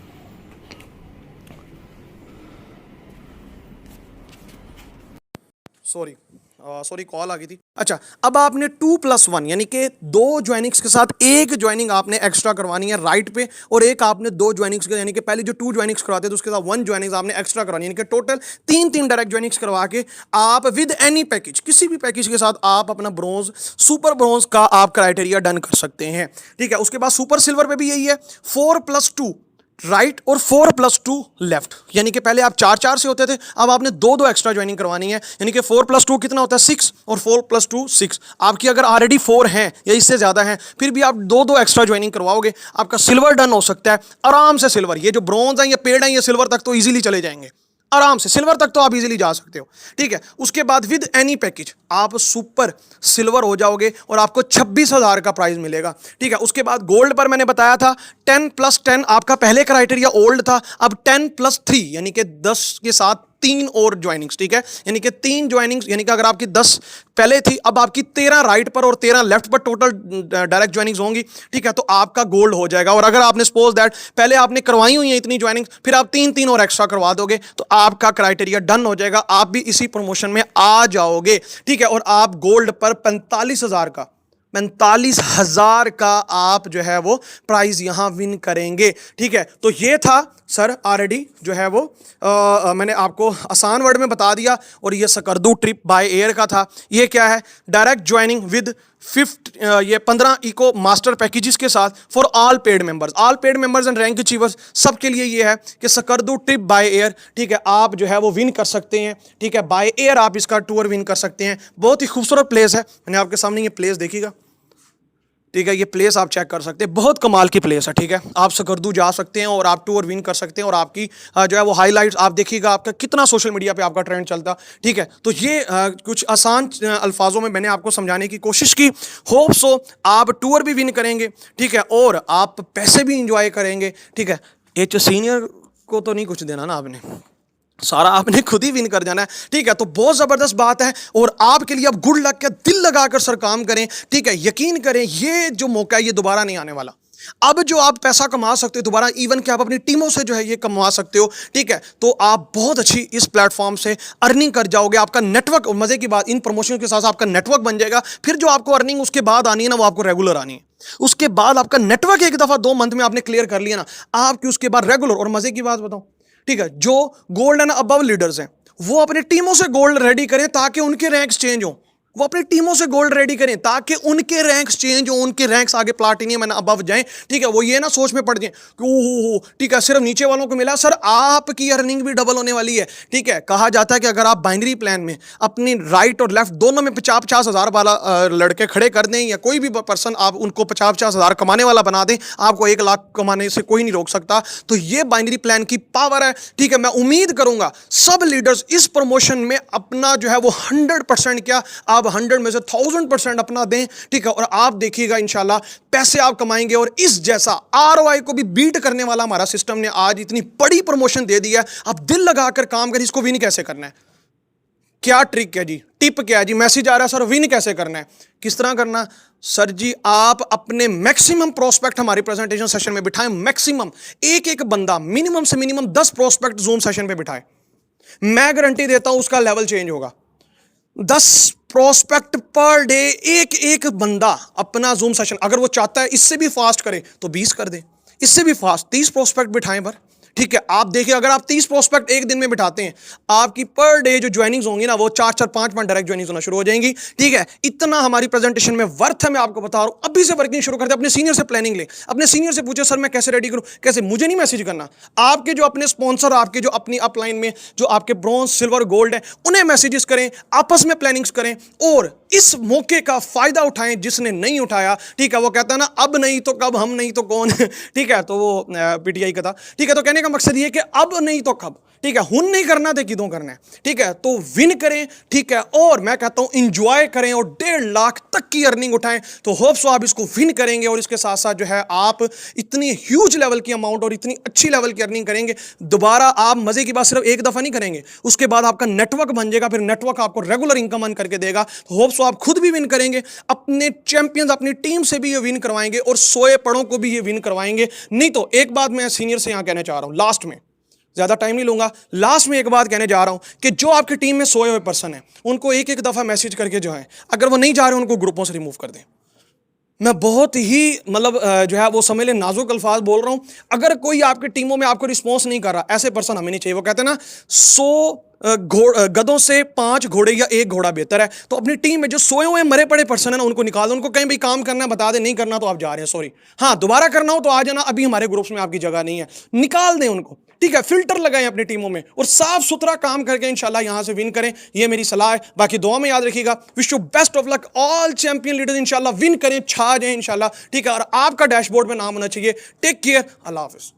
सॉरी कॉल आ गई थी। अच्छा, अब आपने 2+1 यानी कि 2 ज्वाइनिंग्स के साथ एक ज्वाइनिंग आपने एक्स्ट्रा करवानी है राइट पे, और एक आपने 2 ज्वाइनिंग्स के, यानी कि पहले जो 2 ज्वाइनिंग्स करवाते थे उसके साथ 1 ज्वाइनिंग्स आपने एक्स्ट्रा करवानी, यानी कि टोटल 3 डायरेक्ट ज्वाइनिंग्स करवा के आप विद एनी पैकेज, किसी भी पैकेज के साथ आप अपना ब्रॉन्ज, सुपर ब्रॉन्ज का आप क्राइटेरिया डन कर सकते हैं, ठीक है। उसके बाद सुपर सिल्वर पे भी यही है, 4+2 राइट और 4+2 लेफ्ट, यानी कि पहले आप 4 से होते थे, अब आपने 2 एक्स्ट्रा ज्वाइनिंग करवानी है, यानी कि 4+2 कितना होता है 6, और 4+2 6। आपकी अगर ऑलरेडी 4 हैं या इससे ज़्यादा हैं, फिर भी आप 2 एक्स्ट्रा ज्वाइनिंग करवाओगे, आपका सिल्वर डन हो सकता है आराम से। सिल्वर, ये जो ब्रॉन्ज है, ये पेड़ है, ये सिल्वर तक तो ईजिली चले जाएंगे आराम से, सिल्वर तक तो आप इजीली जा सकते हो, ठीक है। उसके बाद विद एनी पैकेज आप सुपर सिल्वर हो जाओगे और आपको 26,000 का प्राइस मिलेगा, ठीक है। उसके बाद गोल्ड पर मैंने बताया था 10+10 आपका पहले क्राइटेरिया ओल्ड था, अब 10+3 यानी कि 10 के साथ 3 और ज्वाइनिंग्स, ठीक है, यानी कि 3 ज्वाइनिंग्स, यानी कि अगर आपकी 10 पहले थी, अब आपकी 13 राइट पर और 13 लेफ्ट पर टोटल डायरेक्ट ज्वाइनिंग्स होंगी, ठीक है, तो आपका गोल्ड हो जाएगा। और अगर आपने सपोज दैट पहले आपने करवाई हुई है इतनी ज्वाइनिंग्स, फिर आप 3 और एक्स्ट्रा करवा दोगे, तो आपका क्राइटेरिया डन हो जाएगा, आप भी इसी प्रमोशन में आ जाओगे, ठीक है। और आप गोल्ड पर 45,000 का आप जो है वो प्राइस यहां विन करेंगे, ठीक है। तो ये था सर ऑलरेडी जो है वो मैंने आपको आसान वर्ड में बता दिया। और ये सकरदू ट्रिप बाय एयर का था। ये क्या है? Direct joining with 15 eco master packages के साथ for all paid members and rank achievers, सबके लिए ये है कि सकरदू ट्रिप बाय एयर, ठीक है, आप जो है वो विन कर सकते हैं। ठीक है, बाय एयर आप इसका टूर विन कर सकते हैं। बहुत ही खूबसूरत प्लेस है, मैंने आपके सामने ये प्लेस देखिएगा। ठीक है, ये प्लेस आप चेक कर सकते हैं, बहुत कमाल की प्लेस है। ठीक है, आप सकरदू जा सकते हैं और आप टूर विन कर सकते हैं और आपकी जो है वो हाईलाइट्स आप देखिएगा, आपका कितना सोशल मीडिया पे आपका ट्रेंड चलता। ठीक है, तो ये कुछ आसान अल्फाजों में मैंने आपको समझाने की कोशिश की। होप सो आप टूर भी विन करेंगे, ठीक है, और आप पैसे भी इंजॉय करेंगे। ठीक है, एक सीनियर को तो नहीं कुछ देना ना आपने, सारा आपने खुद ही विन कर जाना है। ठीक है, तो बहुत ज़बरदस्त बात है और आपके लिए अब गुड लक के दिल लगाकर सर काम करें। ठीक है, यकीन करें ये जो मौका है ये दोबारा नहीं आने वाला। अब जो आप पैसा कमा सकते हो दोबारा, इवन कि आप अपनी टीमों से जो है ये कमा सकते हो। ठीक है, तो आप बहुत अच्छी इस प्लेटफॉर्म से अर्निंग कर जाओगे। आपका नेटवर्क, मजे की बात, इन प्रमोशन के साथ आपका नेटवर्क बन जाएगा। फिर जो आपको अर्निंग उसके बाद आनी है ना, वो आपको रेगुलर आनी है। उसके बाद आपका नेटवर्क एक दफा 2 मंथ में आपने क्लियर कर लिया ना, आपकी उसके बाद रेगुलर। और मजे की बात बताऊं, ठीक है, जो गोल्ड एंड अबव लीडर्स हैं वो अपनी टीमों से गोल्ड रेडी करें ताकि उनके रैंक्स चेंज हो। वो अपनी टीमों से गोल्ड रेडी करें ताकि उनके रैंक्स चेंज हो, उनके रैंक्स आगे प्लाटिनियम एंड अबव जाएं। ठीक है, वो ये ना सोच में पड़ जाए कि ओहो, ठीक है, सिर्फ नीचे वालों को मिला। सर आपकी अर्निंग भी डबल होने वाली है। ठीक है, कहा जाता है कि अगर आप बाइनरी प्लान में अपनी राइट और लेफ्ट दोनों में 50-50 हज़ार वाला लड़के खड़े कर दें, या कोई भी पर्सन आप उनको 50-50 हज़ार कमाने वाला बना दें, आपको 1 लाख कमाने से कोई नहीं रोक सकता। तो ये बाइनरी प्लान की पावर है। ठीक है, मैं उम्मीद करूंगा सब लीडर्स इस प्रमोशन में अपना जो है वो 100% क्या, आप 100 में से 1000% अपना दें। ठीक है, और आप देखिएगा इंशाल्लाह पैसे आप कमाएंगे। और इस जैसा आरओआई को भी बीट करने वाला हमारा सिस्टम ने आज इतनी बड़ी प्रमोशन दे दी है। आप दिल लगाकर काम करें, इसको विन कैसे करना है, क्या ट्रिक है जी, टिप क्या है जी, मैसेज आ रहा है सर विन कैसे करना है, किस तरह करना। सर जी आप अपने मैक्सिमम प्रोस्पेक्ट हमारे प्रेजेंटेशन सेशन में बिठाएं। मैक्सिमम एक बंदा मिनिमम से मिनिमम 10 प्रोस्पेक्ट जूम सेशन पे बिठाए। मैं गारंटी देता हूं उसका लेवल चेंज होगा। 10 प्रोस्पेक्ट पर डे, एक बंदा अपना जूम सेशन, अगर वो चाहता है इससे भी फास्ट करे तो 20 कर दे, इससे भी फास्ट 30 प्रोस्पेक्ट बिठाएं पर। ठीक है, आप देखिए अगर आप 30 प्रोस्पेक्ट एक दिन में बिठाते हैं, आपकी पर डे जो ज्वाइनिंग्स होंगी ना वो 4-4, 5 डायरेक्ट ज्वाइनिंग्स होना शुरू हो जाएंगी। ठीक है, इतना हमारी प्रेजेंटेशन में वर्थ है, मैं आपको बता रहा हूं। अभी से वर्किंग शुरू करते, अपने सीनियर से प्लानिंग ले, अपने सीनियर से पूछे सर मैं कैसे रेडी करूं, कैसे, मुझे नहीं मैसेज करना, आपके जो अपने स्पॉन्सर, आपके जो अपनी अपलाइन में जो आपके ब्रॉन्ज, सिल्वर, गोल्ड है, उन्हें मैसेजेस करें, आपस में प्लानिंग्स करें और इस मौके का फायदा उठाएं। जिसने नहीं उठाया, ठीक है, वो कहता है ना अब नहीं तो कब, हम नहीं तो कौन। ठीक है, तो वो पीटीआई का था। ठीक है, तो कहने का मकसद ये कि अब नहीं तो कब। ठीक है, हुन नहीं करना थे किदों करना है। ठीक है, तो विन करें। ठीक है, और मैं कहता हूं इंजॉय करें और 1.5 लाख तक की अर्निंग उठाएं। तो होप सो आप इसको विन करेंगे और इसके साथ साथ जो है आप इतनी ह्यूज लेवल की अमाउंट और इतनी अच्छी लेवल की अर्निंग करेंगे। दोबारा आप मजे की बात सिर्फ एक दफा नहीं करेंगे, उसके बाद आपका नेटवर्क बन जाएगा, फिर नेटवर्क आपको रेगुलर इनकम अर्न करके देगा। तो होप सो आप खुद भी विन करेंगे, अपने चैंपियंस, अपनी टीम से भी ये विन करवाएंगे और सोए पड़ों को भी ये विन करवाएंगे। नहीं तो एक बात मैं सीनियर से यहां कहना चाह रहा हूं, लास्ट में, ज्यादा टाइम नहीं लूंगा, लास्ट में एक बात कहने जा रहा हूं कि जो आपकी टीम में सोए हुए पर्सन है उनको एक दफा मैसेज करके जो है, अगर वो नहीं जा रहे उनको ग्रुपों से रिमूव कर दें। मैं बहुत ही मतलब जो है वो समझ ले नाजुक अल्फाज बोल रहा हूं। अगर कोई आपकी टीमों में आपको रिस्पॉन्स नहीं कर रहा, ऐसे पर्सन हमें नहीं चाहिए। वो कहते हैं ना 100 गधों से 5 घोड़े या 1 घोड़ा बेहतर है। तो अपनी टीम में जो सोए हुए मरे पड़े पर्सन है ना उनको निकाल दो, उनको कहीं भी काम करना है बता दे, नहीं करना तो आप जा रहे हैं, सॉरी, हाँ दोबारा करना हो तो आ जाना, अभी हमारे ग्रुप्स में आपकी जगह नहीं है, निकाल दें उनको। ठीक है, फिल्टर लगाएं अपनी टीमों में और साफ सुथरा काम करके इंशाल्लाह यहां से विन करें, ये मेरी सलाह है। बाकी दुआ में याद रखिएगा, wish you best of luck, all champion leaders इंशाल्लाह विन करें, छा जाएं इंशाल्लाह। ठीक है, और आपका डैशबोर्ड में नाम होना चाहिए। टेक केयर, अल्लाह हाफिज।